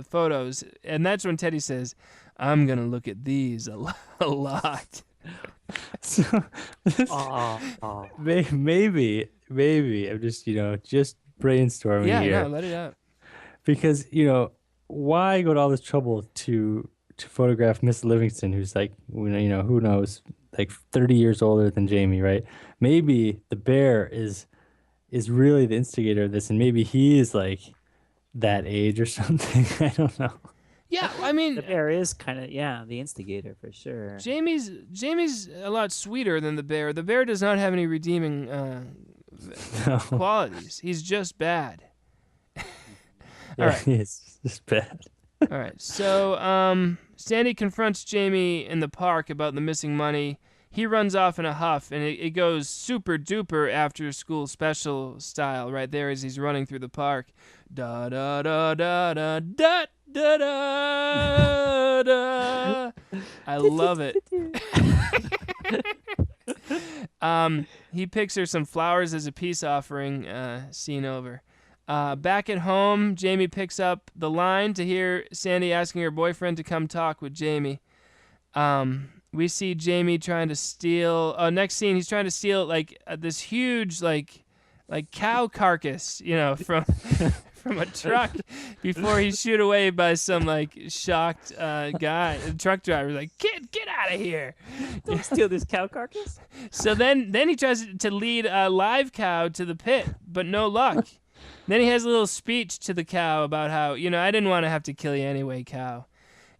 A: photos, and that's when Teddy says, "I'm gonna look at these a lot."
B: So maybe I'm just brainstorming here.
A: Yeah, no, let it out.
B: Because why go to all this trouble to photograph Miss Livingston, who's like, who knows, like 30 years older than Jamie, right? Maybe the bear is really the instigator of this, and maybe he is like that age or something. I don't know.
A: Yeah, I mean,
C: the bear is kind of the instigator for sure.
A: Jamie's a lot sweeter than the bear. The bear does not have any redeeming qualities. He's just bad. All right,
B: he's just bad.
A: All right, so Sandy confronts Jamie in the park about the missing money. He runs off in a huff, and it goes super duper after school special style right there as he's running through the park. Da da da da da da da da da. I love it. He picks her some flowers as a peace offering. Scene over. Back at home, Jamie picks up the line to hear Sandy asking her boyfriend to come talk with Jamie. We see Jamie trying to steal. Next scene, he's trying to steal like this huge like cow carcass, from a truck before he's shooed away by some like shocked guy, truck driver. Like, get out of here!
C: Don't steal this cow carcass.
A: So then he tries to lead a live cow to the pit, but no luck. Then he has a little speech to the cow about how, I didn't want to have to kill you anyway, cow.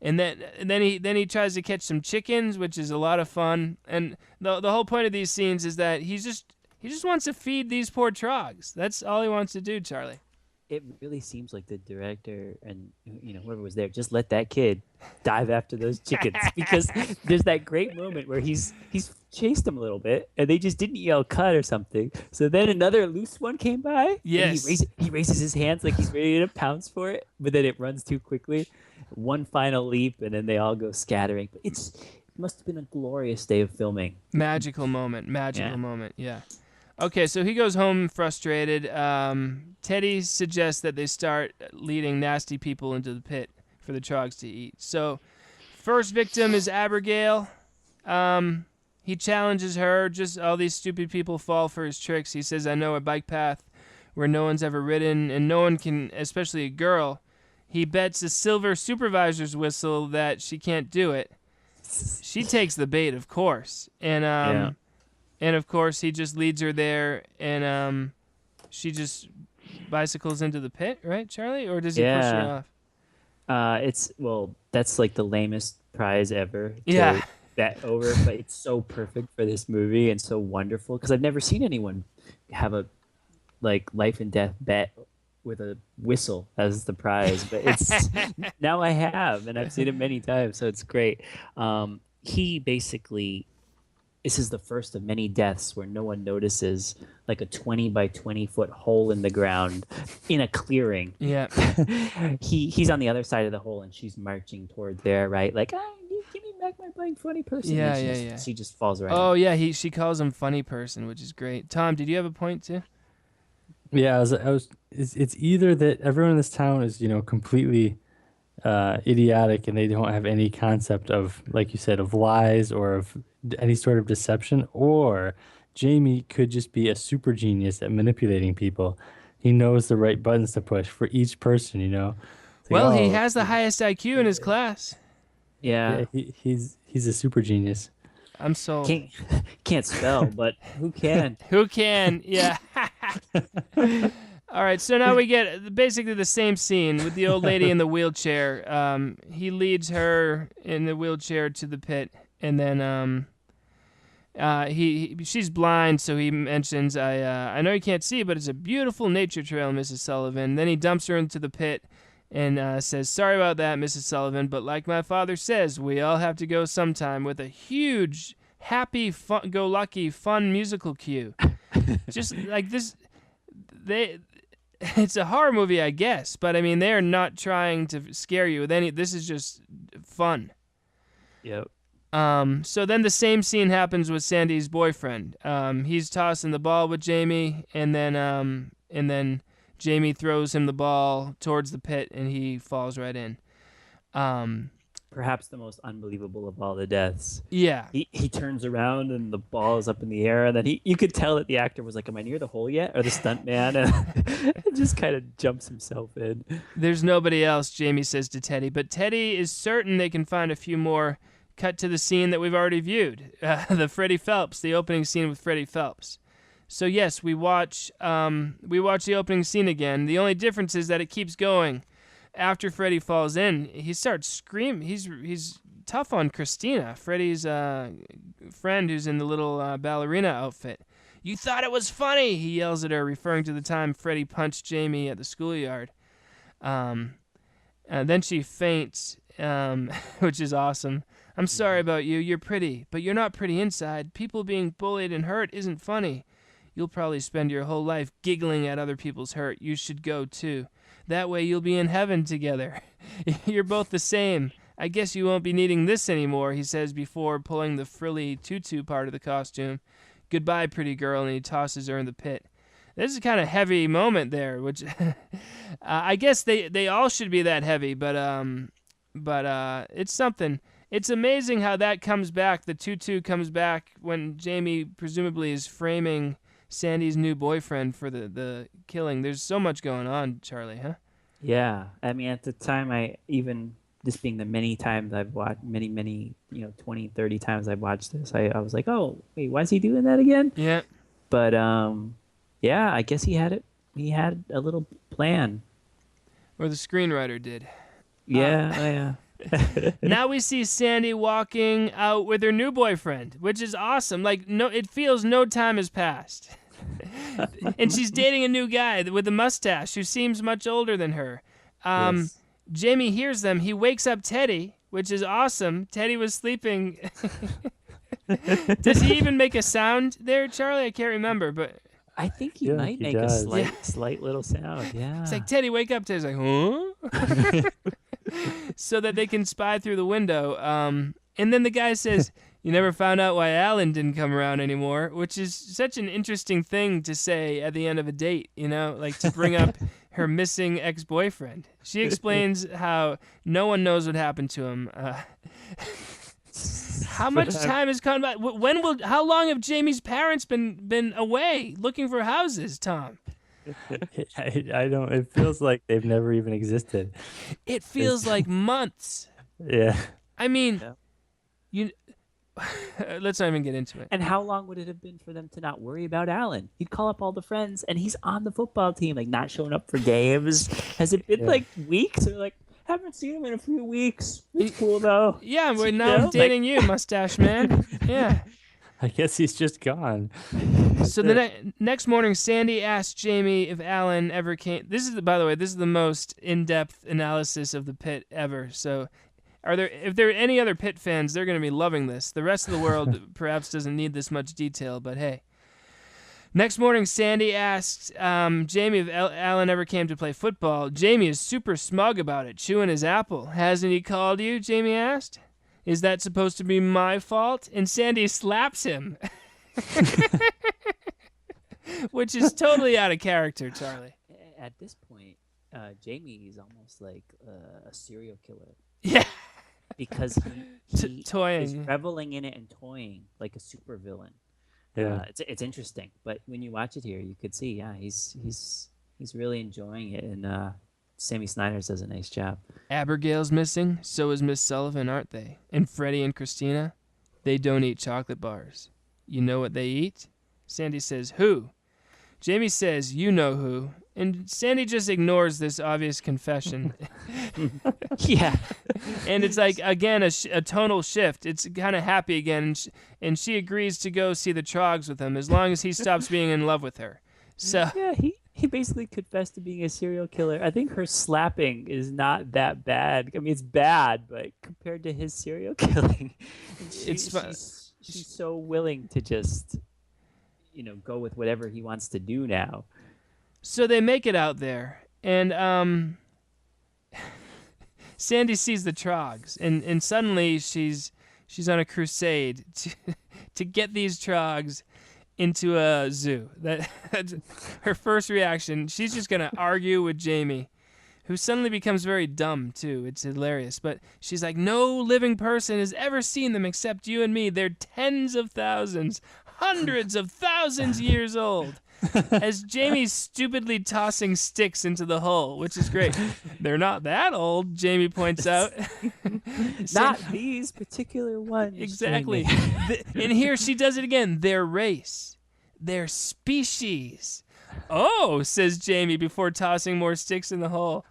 A: And then he tries to catch some chickens, which is a lot of fun. And the whole point of these scenes is that he just wants to feed these poor trogs. That's all he wants to do, Charlie.
C: It really seems like the director and whoever was there just let that kid dive after those chickens, because there's that great moment where he's chased them a little bit and they just didn't yell cut or something. So then another loose one came by.
A: Yes.
C: And he raises his hands like he's ready to pounce for it, but then it runs too quickly. One final leap and then they all go scattering. But it must have been a glorious day of filming.
A: Magical moment. Yeah. Okay, so he goes home frustrated. Teddy suggests that they start leading nasty people into the pit for the trogs to eat. So, first victim is Abigail. He challenges her. Just all these stupid people fall for his tricks. He says, I know a bike path where no one's ever ridden, and no one can, especially a girl. He bets a silver supervisor's whistle that she can't do it. She takes the bait, of course. And of course, he just leads her there, and she just bicycles into the pit, right, Charlie? Or does he push her off?
C: That's like the lamest prize ever.
A: Yeah.
C: Bet over, but it's so perfect for this movie and so wonderful because I've never seen anyone have a life and death bet with a whistle as the prize, but it's now I have, and I've seen it many times, so it's great. He basically, this is the first of many deaths where no one notices, like a 20 by 20 foot hole in the ground in a clearing.
A: Yeah.
C: He's on the other side of the hole and she's marching toward there, right? Like, give me back my blank funny person.
A: Yeah.
C: She just falls right.
A: Oh yeah, she calls him funny person, which is great. Tom, did you have a point too?
B: Yeah, it's either that everyone in this town is, completely idiotic and they don't have any concept of, like you said, of lies or of any sort of deception, or Jamie could just be a super genius at manipulating people. He knows the right buttons to push for each person, It's like,
A: he has the highest IQ in his class.
C: Yeah.
B: He's a super genius.
A: I'm sold.
C: Can't spell, but who can?
A: Who can? Yeah. All right, so now we get basically the same scene with the old lady in the wheelchair. He leads her in the wheelchair to the pit, and then she's blind, so he mentions, I know you can't see, but it's a beautiful nature trail, Mrs. Sullivan. Then he dumps her into the pit and says, sorry about that, Mrs. Sullivan, but like my father says, we all have to go sometime, with a huge, happy, go-lucky, fun musical cue. Just like this, it's a horror movie, I guess, but I mean, they're not trying to scare you with any, this is just fun.
C: Yep.
A: So then the same scene happens with Sandy's boyfriend. He's tossing the ball with Jamie, and then Jamie throws him the ball towards the pit, and he falls right in.
C: Perhaps the most unbelievable of all the deaths.
A: Yeah.
C: He turns around, and the ball is up in the air, and then you could tell that the actor was like, am I near the hole yet? Or the stunt man, and just kind of jumps himself in.
A: There's nobody else, Jamie says to Teddy, but Teddy is certain they can find a few more. Cut to the scene that we've already viewed, the opening scene with Freddie Phelps. So yes, we watch the opening scene again. The only difference is that it keeps going. After Freddie falls in, he starts screaming. He's tough on Christina, Freddie's friend who's in the little ballerina outfit. You thought it was funny, he yells at her, referring to the time Freddie punched Jamie at the schoolyard. And then she faints, which is awesome. I'm sorry about you. You're pretty, but you're not pretty inside. People being bullied and hurt isn't funny. You'll probably spend your whole life giggling at other people's hurt. You should go, too. That way you'll be in heaven together. You're both the same. I guess you won't be needing this anymore, he says before pulling the frilly tutu part of the costume. Goodbye, pretty girl, and he tosses her in the pit. This is a kind of heavy moment there, which I guess they all should be that heavy, but it's something. It's amazing how that comes back. The tutu comes back when Jamie presumably is framing Sandy's new boyfriend for the killing. There's so much going on, Charlie, huh?
C: Yeah. I mean, at the time, this being the many times I've watched, many, 20, 30 times I've watched this, I was like, oh, wait, why is he doing that again?
A: Yeah.
C: But, yeah, I guess he had a little plan.
A: Or the screenwriter did.
C: Yeah.
A: Now we see Sandy walking out with her new boyfriend, which is awesome. It feels no time has passed. And she's dating a new guy with a mustache who seems much older than her.
C: Yes.
A: Jamie hears them. He wakes up Teddy, which is awesome. Teddy was sleeping. Does he even make a sound there, Charlie? I can't remember, but
C: I think he might make
B: does.
C: a slight little sound. Yeah.
A: It's like, Teddy, wake up. Teddy's like, huh? So that they can spy through the window. And then the guy says, you never found out why Alan didn't come around anymore, which is such an interesting thing to say at the end of a date, to bring up her missing ex-boyfriend. She explains how no one knows what happened to him. How much time has gone by? How long have Jamie's parents been away looking for houses, Tom?
B: I don't. It feels like they've never even existed.
A: It feels like months.
B: Yeah.
A: I mean, let's not even get into it.
C: And how long would it have been for them to not worry about Alan? He'd call up all the friends, and he's on the football team, like not showing up for games. Has it been like weeks? Or like, haven't seen him in a few weeks. It's cool though.
A: Yeah, I'm dating you, mustache man. Yeah.
B: I guess he's just gone.
A: So the next morning, Sandy asked Jamie if Alan ever came. By the way, this is the most in-depth analysis of the pit ever. So, if there are any other pit fans, they're going to be loving this. The rest of the world perhaps doesn't need this much detail, but hey. Next morning, Sandy asked Jamie if Alan ever came to play football. Jamie is super smug about it, chewing his apple. Hasn't he called you? Jamie asked. Is that supposed to be my fault? And Sandy slaps him. Which is totally out of character, Charlie.
C: At this point, Jamie is almost like a serial killer.
A: Yeah.
C: Because he
A: toying.
C: is reveling in it and toying like a supervillain.
B: Yeah.
C: It's interesting. But when you watch it here, you could see, he's really enjoying it. And Sammy Snyders does a nice job.
A: Abigail's missing. So is Miss Sullivan, aren't they? And Freddie and Christina, they don't eat chocolate bars. You know what they eat? Sandy says, who? Jamie says, you know who. And Sandy just ignores this obvious confession.
C: Yeah.
A: And it's like, again, a tonal shift. It's kind of happy again. And she agrees to go see the Trogs with him as long as he stops being in love with her. So
C: yeah, he basically confessed to being a serial killer. I think her slapping is not that bad. I mean, it's bad, but compared to his serial killing, she's so willing to just, go with whatever he wants to do now.
A: So they make it out there, and Sandy sees the Trogs, and suddenly she's on a crusade to get these Trogs into a zoo. That's her first reaction. She's just gonna argue with Jamie, who suddenly becomes very dumb too. It's hilarious. But she's like, no living person has ever seen them except you and me. They're tens of thousands, hundreds of thousands years old. As Jamie's stupidly tossing sticks into the hole, which is great. They're not that old, Jamie points out.
C: Not these particular ones.
A: Exactly. And here she does it again. Their race. Their species. Oh, says Jamie before tossing more sticks in the hole.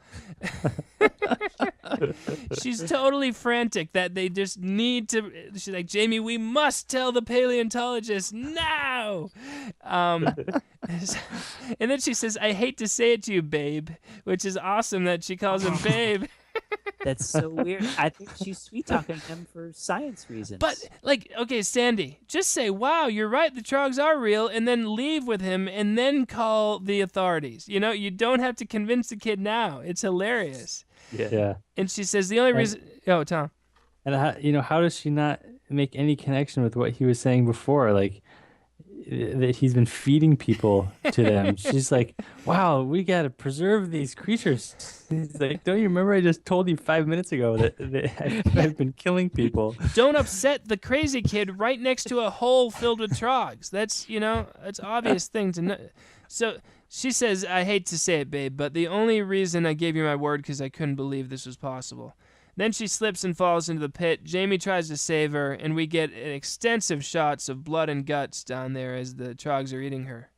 A: She's totally frantic that they just need to. She's like, Jamie, we must tell the paleontologist now. And then she says, I hate to say it to you, babe, which is awesome that she calls him babe.
C: That's so weird. I think she's sweet-talking him for science reasons.
A: But, okay, Sandy, just say, wow, you're right, the Trogs are real, and then leave with him, and then call the authorities. You don't have to convince the kid now. It's hilarious.
B: Yeah.
A: And she says, the only reason... Oh, Tom.
B: And, how does she not make any connection with what he was saying before? Like, that he's been feeding people to them. She's like, wow, we got to preserve these creatures. He's like, don't you remember I just told you 5 minutes ago that I've been killing people?
A: Don't upset the crazy kid right next to a hole filled with Trogs. That's, it's obvious thing to know. So she says, I hate to say it, babe, but the only reason I gave you my word because I couldn't believe this was possible. Then she slips and falls into the pit. Jamie tries to save her, and we get extensive shots of blood and guts down there as the Trogs are eating her.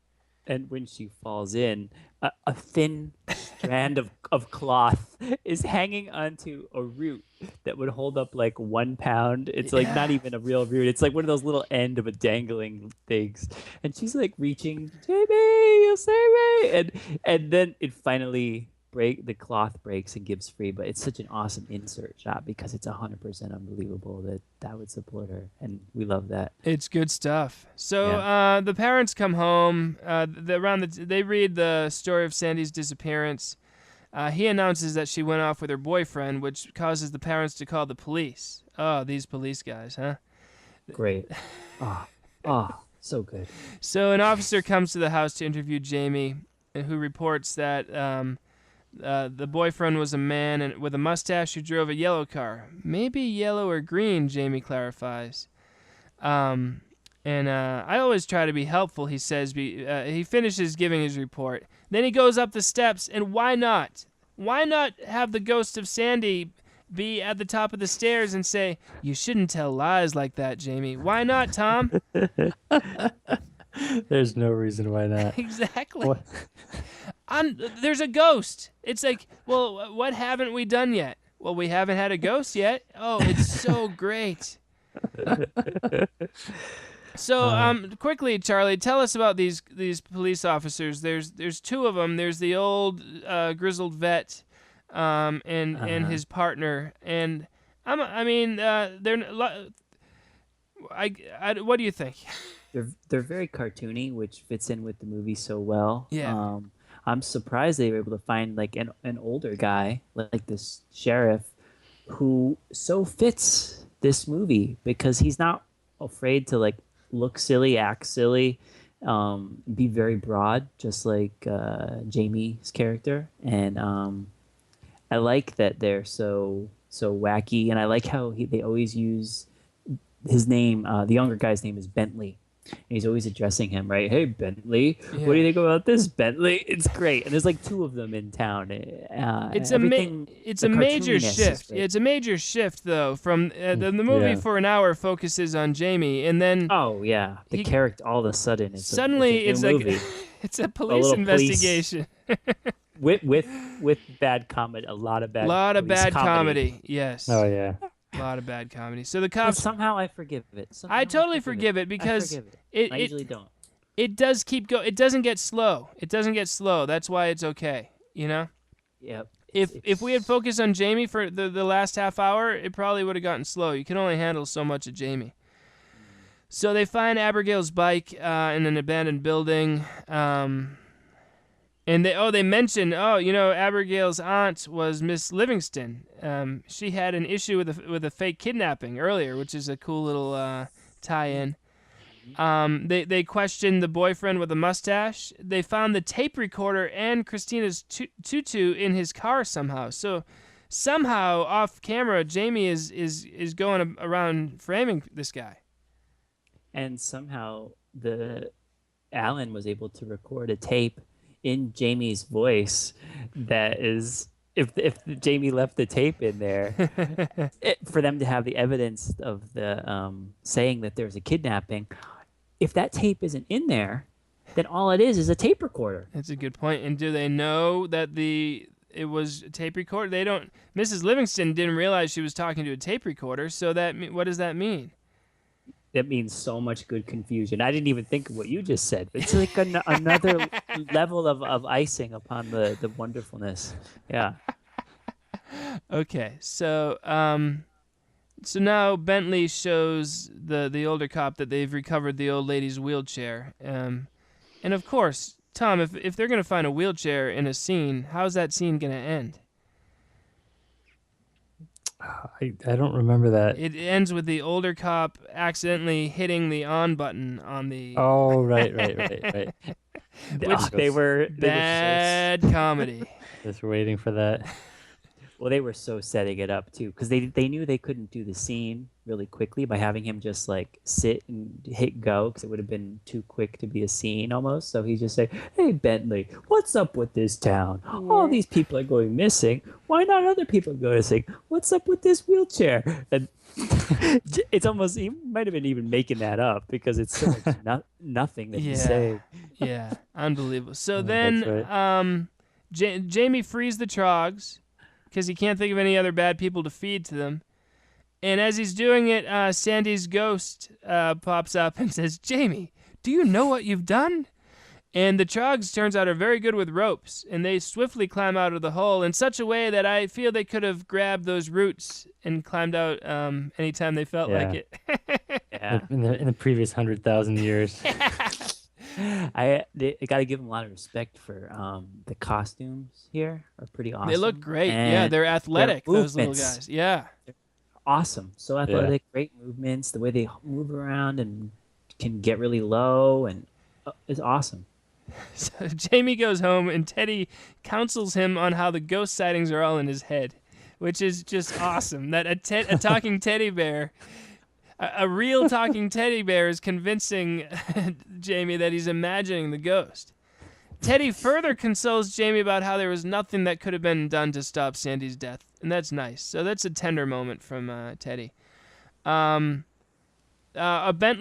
C: And when she falls in, a thin strand of cloth is hanging onto a root that would hold up like 1 pound. It's like not even a real root. It's like one of those little end of a dangling things. And she's like reaching, Jamie, you'll save me. And then it finally... the cloth breaks and gives free, but it's such an awesome insert shot because it's 100% unbelievable that would support her, and we love that.
A: It's good stuff. So the parents come home. They read the story of Sandy's disappearance. He announces that she went off with her boyfriend, which causes the parents to call the police. Oh, these police guys, huh?
C: Great. Oh, so good.
A: So an officer comes to the house to interview Jamie, who reports that the boyfriend was a man with a mustache who drove a yellow car. Maybe yellow or green, Jamie clarifies. And I always try to be helpful, he says. He finishes giving his report. Then he goes up the steps, and why not? Why not have the ghost of Sandy be at the top of the stairs and say, "You shouldn't tell lies like that, Jamie"? Why not, Tom?
B: There's no reason why not.
A: Exactly. There's a ghost. It's like, well, what haven't we done yet? Well, we haven't had a ghost yet. Oh, it's so great. So, quickly, Charlie, tell us about these police officers. There's two of them. There's the old grizzled vet, and his partner. And what do you think?
C: They're very cartoony, which fits in with the movie so well.
A: Yeah.
C: I'm surprised they were able to find like an older guy like this sheriff who so fits this movie because he's not afraid to like look silly, act silly, be very broad, just like Jamie's character. And I like that they're so wacky, and I like how they always use his name. The younger guy's name is Bentley. And he's always addressing him, right? Hey, Bentley, what do you think about this, Bentley? It's great. And there's like two of them in town.
A: It's a major shift. It's a major shift, though, from the movie for an hour focuses on Jamie, and then
C: the character all of a sudden it's
A: like it's a police investigation.
C: with bad comedy, a lot of bad
A: comedy. Yes.
B: Oh yeah.
A: A lot of bad comedy. So the cops.
C: But somehow I forgive it.
A: I totally forgive it because
C: I usually don't.
A: It does keep going. It doesn't get slow. That's why it's okay. You know.
C: Yep.
A: If we had focused on Jamie for the last half hour, it probably would have gotten slow. You can only handle so much of Jamie. So they find Abigail's bike in an abandoned building. And they mention, Abigail's aunt was Miss Livingston. She had an issue with a fake kidnapping earlier, which is a cool little tie-in. They questioned the boyfriend with a mustache. They found the tape recorder and Christina's tutu in his car somehow. So somehow off camera, Jamie is going around framing this guy.
C: And somehow Alan was able to record a tape in Jamie's voice that is, if Jamie left the tape in there, for them to have the evidence of the saying that there's a kidnapping, if that tape isn't in there, then all it is a tape recorder.
A: That's a good point. And do they know that it was a tape recorder? They don't. Mrs. Livingston didn't realize she was talking to a tape recorder. So what does that mean?
C: That means so much good confusion. I didn't even think of what you just said. It's like another level of icing upon the wonderfulness. Yeah.
A: Okay, so now Bentley shows the older cop that they've recovered the old lady's wheelchair. And of course, Tom, if they're going to find a wheelchair in a scene, how's that scene going to end?
B: I don't remember that.
A: It ends with the older cop accidentally hitting the on button on the...
B: Oh, right.
A: Which
C: they were
A: bad comedy.
B: Just waiting for that.
C: Well, they were so setting it up, too, because they knew they couldn't do the scene really quickly by having him just, like, sit and hit go, because it would have been too quick to be a scene, almost. So he's just like, hey, Bentley, what's up with this town? All these people are going missing. Why not other people go missing? What's up with this wheelchair? And it's almost, he might have been even making that up, because it's so much nothing that he's saying.
A: Yeah, unbelievable. So
B: That's
A: then
B: right.
A: Jamie frees the Trogs, because he can't think of any other bad people to feed to them. And as he's doing it, Sandy's ghost pops up and says, Jamie, do you know what you've done? And the Trogs, turns out, are very good with ropes, and they swiftly climb out of the hole in such a way that I feel they could have grabbed those roots and climbed out anytime they felt like it.
C: Yeah.
B: In the previous 100,000 years.
C: They got to give them a lot of respect for the costumes here are pretty awesome.
A: They look great. And they're athletic, those little guys. Yeah.
C: They're awesome. So athletic, great movements. The way they move around and can get really low and it's awesome.
A: So Jamie goes home and Teddy counsels him on how the ghost sightings are all in his head, which is just awesome. That a talking teddy bear. a real talking teddy bear is convincing Jamie that he's imagining the ghost. Teddy further consoles Jamie about how there was nothing that could have been done to stop Sandy's death, and that's nice. So that's a tender moment from Teddy. Bentley,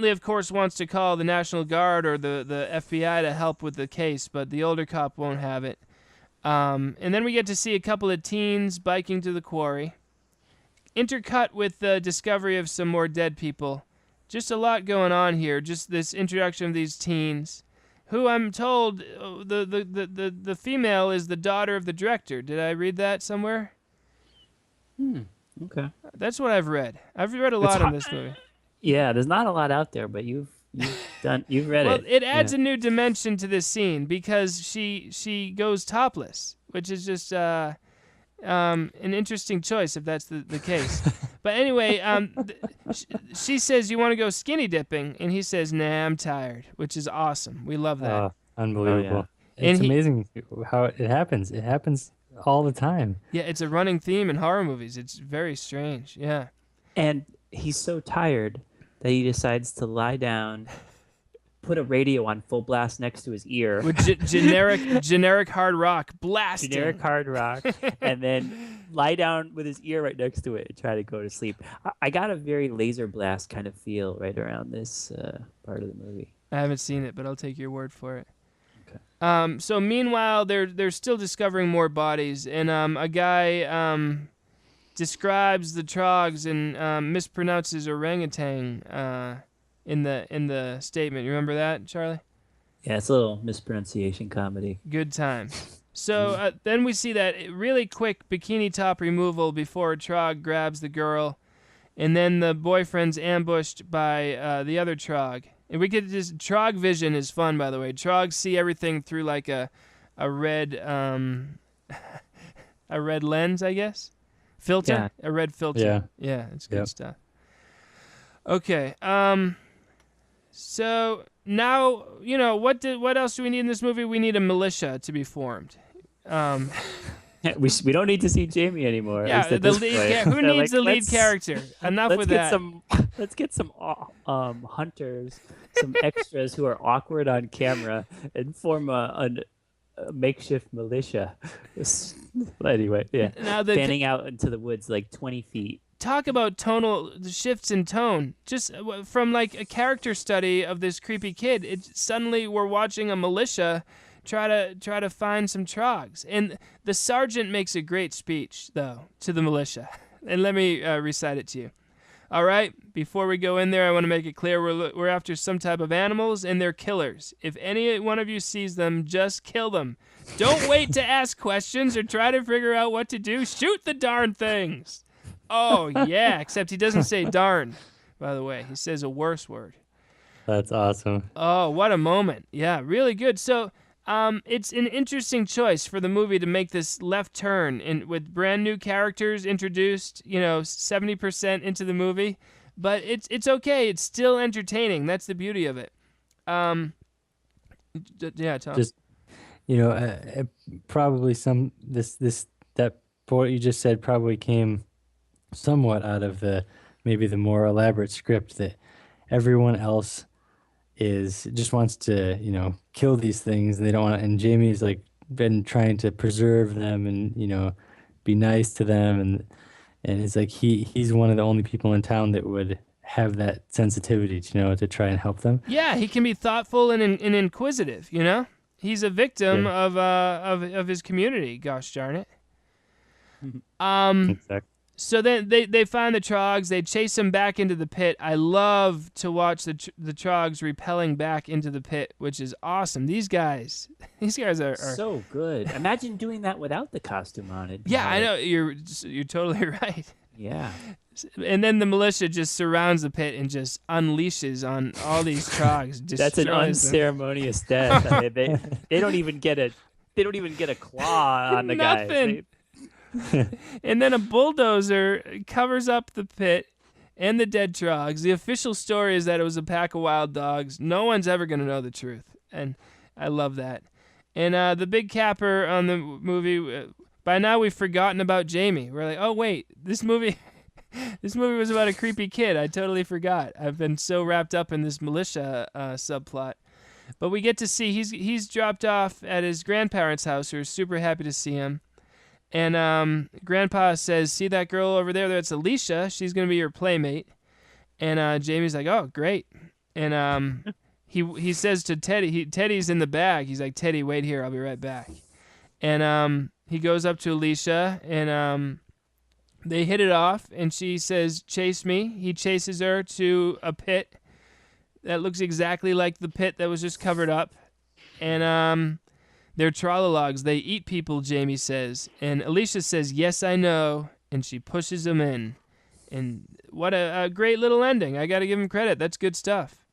A: of course, wants to call the National Guard or the FBI to help with the case, but the older cop won't have it. And then we get to see a couple of teens biking to the quarry. Intercut with the discovery of some more dead people. Just a lot going on here. Just this introduction of these teens, who I'm told the female is the daughter of the director. Did I read that somewhere?
C: Okay.
A: That's what I've read. I've read a lot in this movie.
C: Yeah, there's not a lot out there, but you've read it.
A: Well, it adds a new dimension to this scene because she goes topless, which is just an interesting choice if that's the case. But anyway, she says, "You want to go skinny dipping?" And he says, "Nah, I'm tired," which is awesome. We love that.
B: Unbelievable.
C: Yeah.
B: It's amazing how it happens. It happens all the time.
A: Yeah, it's a running theme in horror movies. It's very strange. Yeah.
C: And he's so tired that he decides to lie down, put a radio on full blast next to his ear.
A: With generic hard rock blasting.
C: Generic hard rock, and then lie down with his ear right next to it and try to go to sleep. I got a very Laser Blast kind of feel right around this part of the movie.
A: I haven't seen it, but I'll take your word for it.
C: Okay.
A: So meanwhile, they're still discovering more bodies, and a guy describes the trogs and mispronounces orangutan in the statement. You remember that, Charlie?
C: Yeah, it's a little mispronunciation comedy.
A: Good time. So then we see that really quick bikini top removal before a trog grabs the girl, and then the boyfriend's ambushed by the other trog. And we could just trog vision is fun, by the way. Trogs see everything through like a red a red lens, I guess. Filter?
C: Yeah.
A: A red filter. Yeah, it's good stuff. Okay. So now, what else do we need in this movie? We need a militia to be formed.
C: We don't need to see Jamie anymore.
A: Yeah, the lead. Who needs the lead character? Enough with that.
C: Let's get some hunters, some extras who are awkward on camera, and form a makeshift militia. Anyway, yeah.
A: Now
C: fanning out into the woods like 20 feet.
A: Talk about tonal shifts in tone. Just from like a character study of this creepy kid, suddenly we're watching a militia try to find some trogs. And the sergeant makes a great speech, though, to the militia. And let me recite it to you. All right, before we go in there, I want to make it clear we're after some type of animals, and they're killers. If any one of you sees them, just kill them. Don't wait to ask questions or try to figure out what to do. Shoot the darn things. Oh, yeah, except he doesn't say darn, by the way. He says a worse word.
B: That's awesome.
A: Oh, what a moment. Yeah, really good. So it's an interesting choice for the movie to make this left turn with brand new characters introduced, 70% into the movie. But it's okay. It's still entertaining. That's the beauty of it. Yeah, Tom.
B: Just, probably that what you just said probably came somewhat out of maybe the more elaborate script that everyone else just wants to, kill these things. They don't want to, and Jamie's like been trying to preserve them and, be nice to them. And it's like, he's one of the only people in town that would have that sensitivity, to try and help them.
A: Yeah. He can be thoughtful and inquisitive, he's a victim of his community. Gosh darn it.
B: Exactly.
A: So then they find the trogs. They chase them back into the pit. I love to watch the trogs repelling back into the pit, which is awesome. These guys are
C: so good. Imagine doing that without the costume on it.
A: Yeah, I know. You're totally right.
C: Yeah.
A: And then the militia just surrounds the pit and just unleashes on all these trogs.
C: That's an unceremonious death. I mean, they don't even get a claw on the guys.
A: Nothing. And then a bulldozer covers up the pit and the dead trogs. The official story is that it was a pack of wild dogs. No one's ever going to know the truth, and I love that. And the big capper on the movie, by now we've forgotten about Jamie. We're like, oh, wait, this movie This movie was about a creepy kid. I totally forgot. I've been so wrapped up in this militia subplot. But we get to see he's dropped off at his grandparents' house, who are super happy to see him. And Grandpa says, "See that girl over there? That's Alicia. She's gonna be your playmate." And Jamie's like, "Oh, great." And he says to Teddy, Teddy's in the bag. He's like, "Teddy, wait here. I'll be right back." And he goes up to Alicia, and they hit it off. And she says, "Chase me." He chases her to a pit that looks exactly like the pit that was just covered up. And they're trolologs. They eat people, Jamie says. And Alicia says, "Yes, I know." And she pushes him in. And what a great little ending. I got to give him credit. That's good stuff.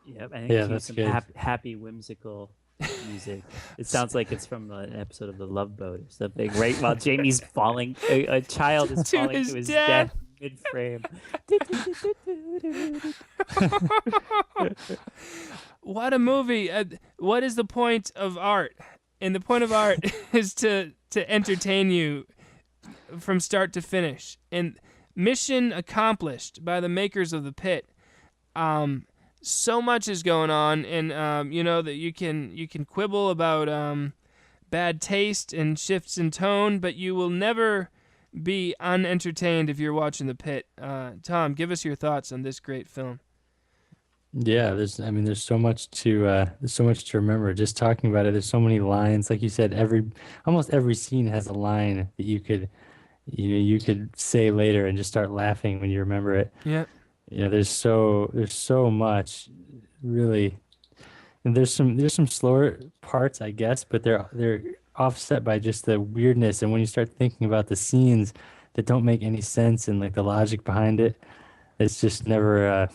C: Yep, I think it's some happy, whimsical music. It sounds like it's from an episode of The Love Boat or something, right? While Jamie's falling, a child is falling to his death mid-frame.
A: What a movie. What is the point of art? And the point of art is to entertain you from start to finish. And mission accomplished by the makers of The Pit. So much is going on, and that you can quibble about bad taste and shifts in tone, but you will never be unentertained if you're watching The Pit. Tom, give us your thoughts on this great film.
B: Yeah, there's so much to remember. Just talking about it, there's so many lines. Like you said, almost every scene has a line that you could say later and just start laughing when you remember it.
A: Yeah.
B: There's so much, really, and there's some slower parts, I guess, but they're offset by just the weirdness. And when you start thinking about the scenes that don't make any sense and like the logic behind it, it's just never.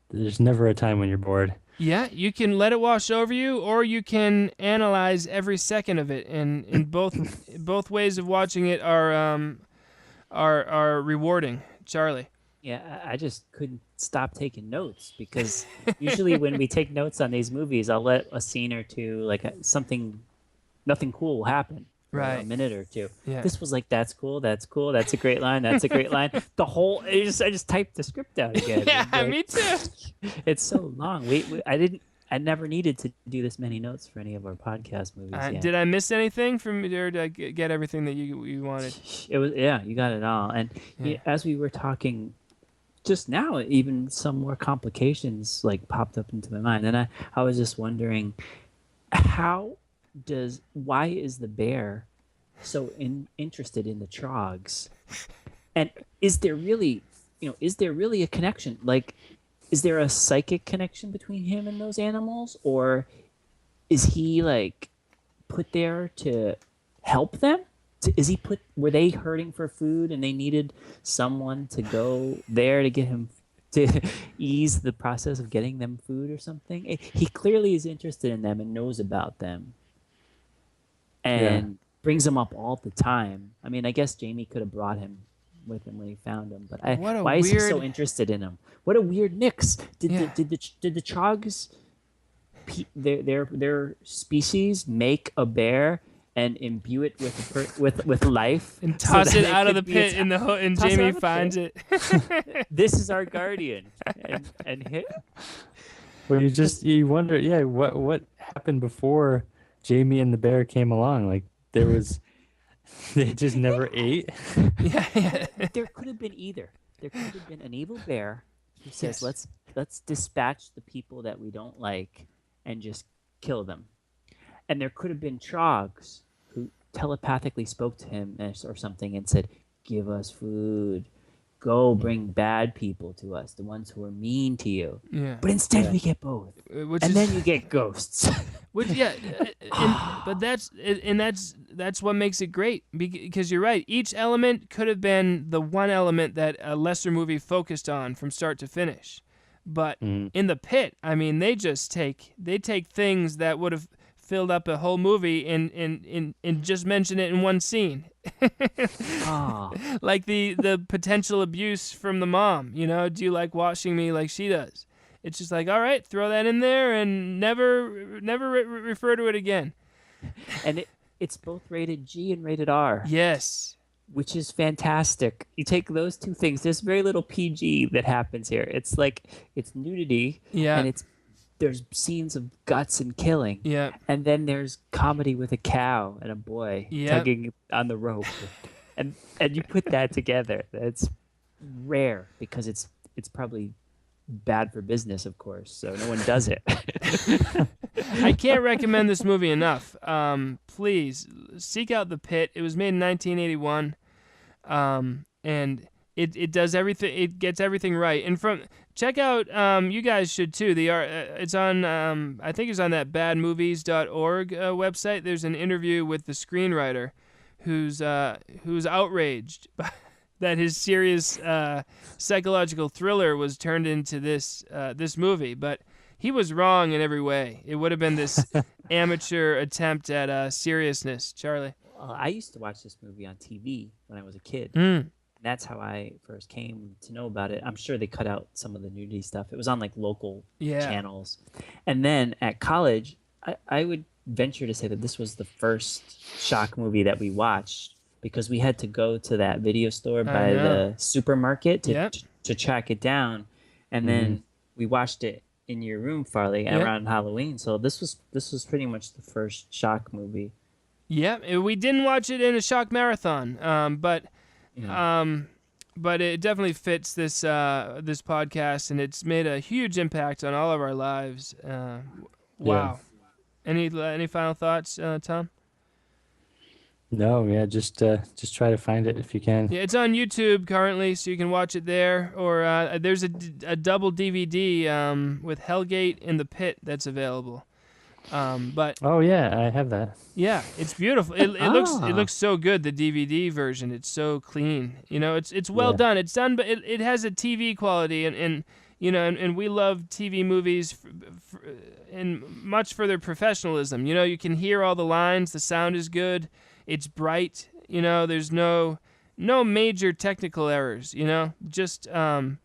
B: There's never a time when you're bored.
A: Yeah, you can let it wash over you, or you can analyze every second of it. And in both ways of watching it are rewarding. Charlie.
C: Yeah, I just couldn't stop taking notes, because usually when we take notes on these movies, I'll let a scene or two, like nothing cool will happen for a minute or two.
A: Yeah.
C: This was like, that's cool, that's a great line, that's a great line. I just typed the script out again.
A: Yeah, me too.
C: It's so long. I never needed to do this many notes for any of our podcast movies.
A: Did I miss anything from, or did I get everything that you wanted?
C: It was, you got it all. And as we were talking just now, even some more complications like popped up into my mind, and I was just wondering, why is the bear so interested in the trogs, and is there really a connection? Like, is there a psychic connection between him and those animals, or is he like put there to help them? Were they hurting for food and they needed someone to go there to get him to ease the process of getting them food or something? He clearly is interested in them and knows about them, and brings them up all the time. I mean, I guess Jamie could have brought him with him when he found him, but why is he so interested in him? What a weird mix. Did the trogs, their species, make a bear and imbue it with life
A: and toss it out of the pit and Jamie finds it?
C: This is our guardian, and hit.
B: Well, you wonder, what happened before Jamie and the bear came along? Like, they just never ate.
A: Yeah.
C: There could have been either. There could have been an evil bear who says, let's dispatch the people that we don't like and just kill them. And there could have been trogs who telepathically spoke to him or something and said, "Give us food. Go bring bad people to us, the ones who are mean to you."
A: Yeah.
C: But instead we get both. Then you get ghosts.
A: But that's what makes it great, because you're right. Each element could have been the one element that a lesser movie focused on from start to finish. But in The Pit, I mean, they take things that would have filled up a whole movie and just mention it in one scene. Like the potential abuse from the mom. Do you like washing me like she does? It's just like, all right, throw that in there and never refer to it again.
C: And it's both rated G and rated R.
A: Yes.
C: which is fantastic. You take those two things. There's very little PG that happens here. It's like it's nudity,
A: Yeah.
C: and there's scenes of guts and killing,
A: Yeah.
C: and then there's comedy with a cow and a boy
A: Yep.
C: tugging on the rope, and you put that together. That's rare because it's probably bad for business, of course. So no one does it.
A: I can't recommend this movie enough. Please seek out The Pit. It was made in 1981, and it does everything. It gets everything right. And check out. You guys should too. It's on. I think it's on that badmovies.org website. There's an interview with the screenwriter, who's outraged that his serious psychological thriller was turned into this movie, but he was wrong in every way. It would have been this amateur attempt at seriousness. Charlie?
C: Well, I used to watch this movie on TV when I was a kid. That's how I first came to know about it. I'm sure they cut out some of the nudity stuff. It was on like local channels. And then at college, I would venture to say that this was the first shock movie that we watched, because we had to go to that video store by the supermarket to track it down. And then we watched it in your room, Farley, around Halloween. So this was pretty much the first shock movie.
A: Yeah, we didn't watch it in a shock marathon, but it definitely fits this podcast, and it's made a huge impact on all of our lives. Wow. Any final thoughts, Tom?
B: No, yeah, just try to find it if you can.
A: Yeah, it's on YouTube currently, so you can watch it there. Or there's a double DVD with Hellgate and The Pit that's available. But
B: oh yeah, I have that.
A: Yeah, it's beautiful. It looks so good. The DVD version, it's so clean. It's well done. It's done, but it has a TV quality, and we love TV movies and much for their professionalism. You can hear all the lines. The sound is good. It's bright. There's no major technical errors. Just and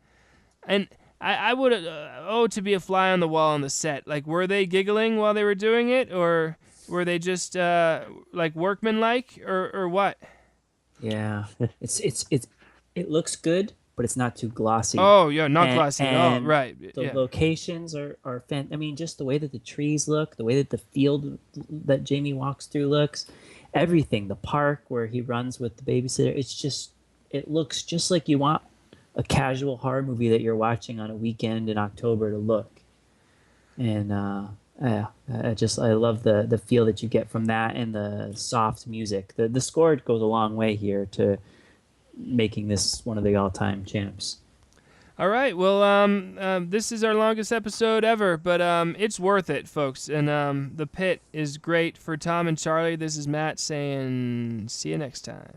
A: I would to be a fly on the wall on the set. Like, were they giggling while they were doing it, or were they just like workmanlike, or what?
C: Yeah, it looks good, but it's not too glossy.
A: Oh yeah, not glossy at all. Right.
C: The locations are I mean, just the way that the trees look, the way that the field that Jamie walks through looks, everything. The park where he runs with the babysitter. It looks just like you want a casual horror movie that you're watching on a weekend in October to look. And I love the feel that you get from that, and the soft music. The score goes a long way here to making this one of the all-time champs.
A: All right, well, this is our longest episode ever, but it's worth it, folks. And The Pit is great. For Tom and Charlie, this is Matt saying see you next time.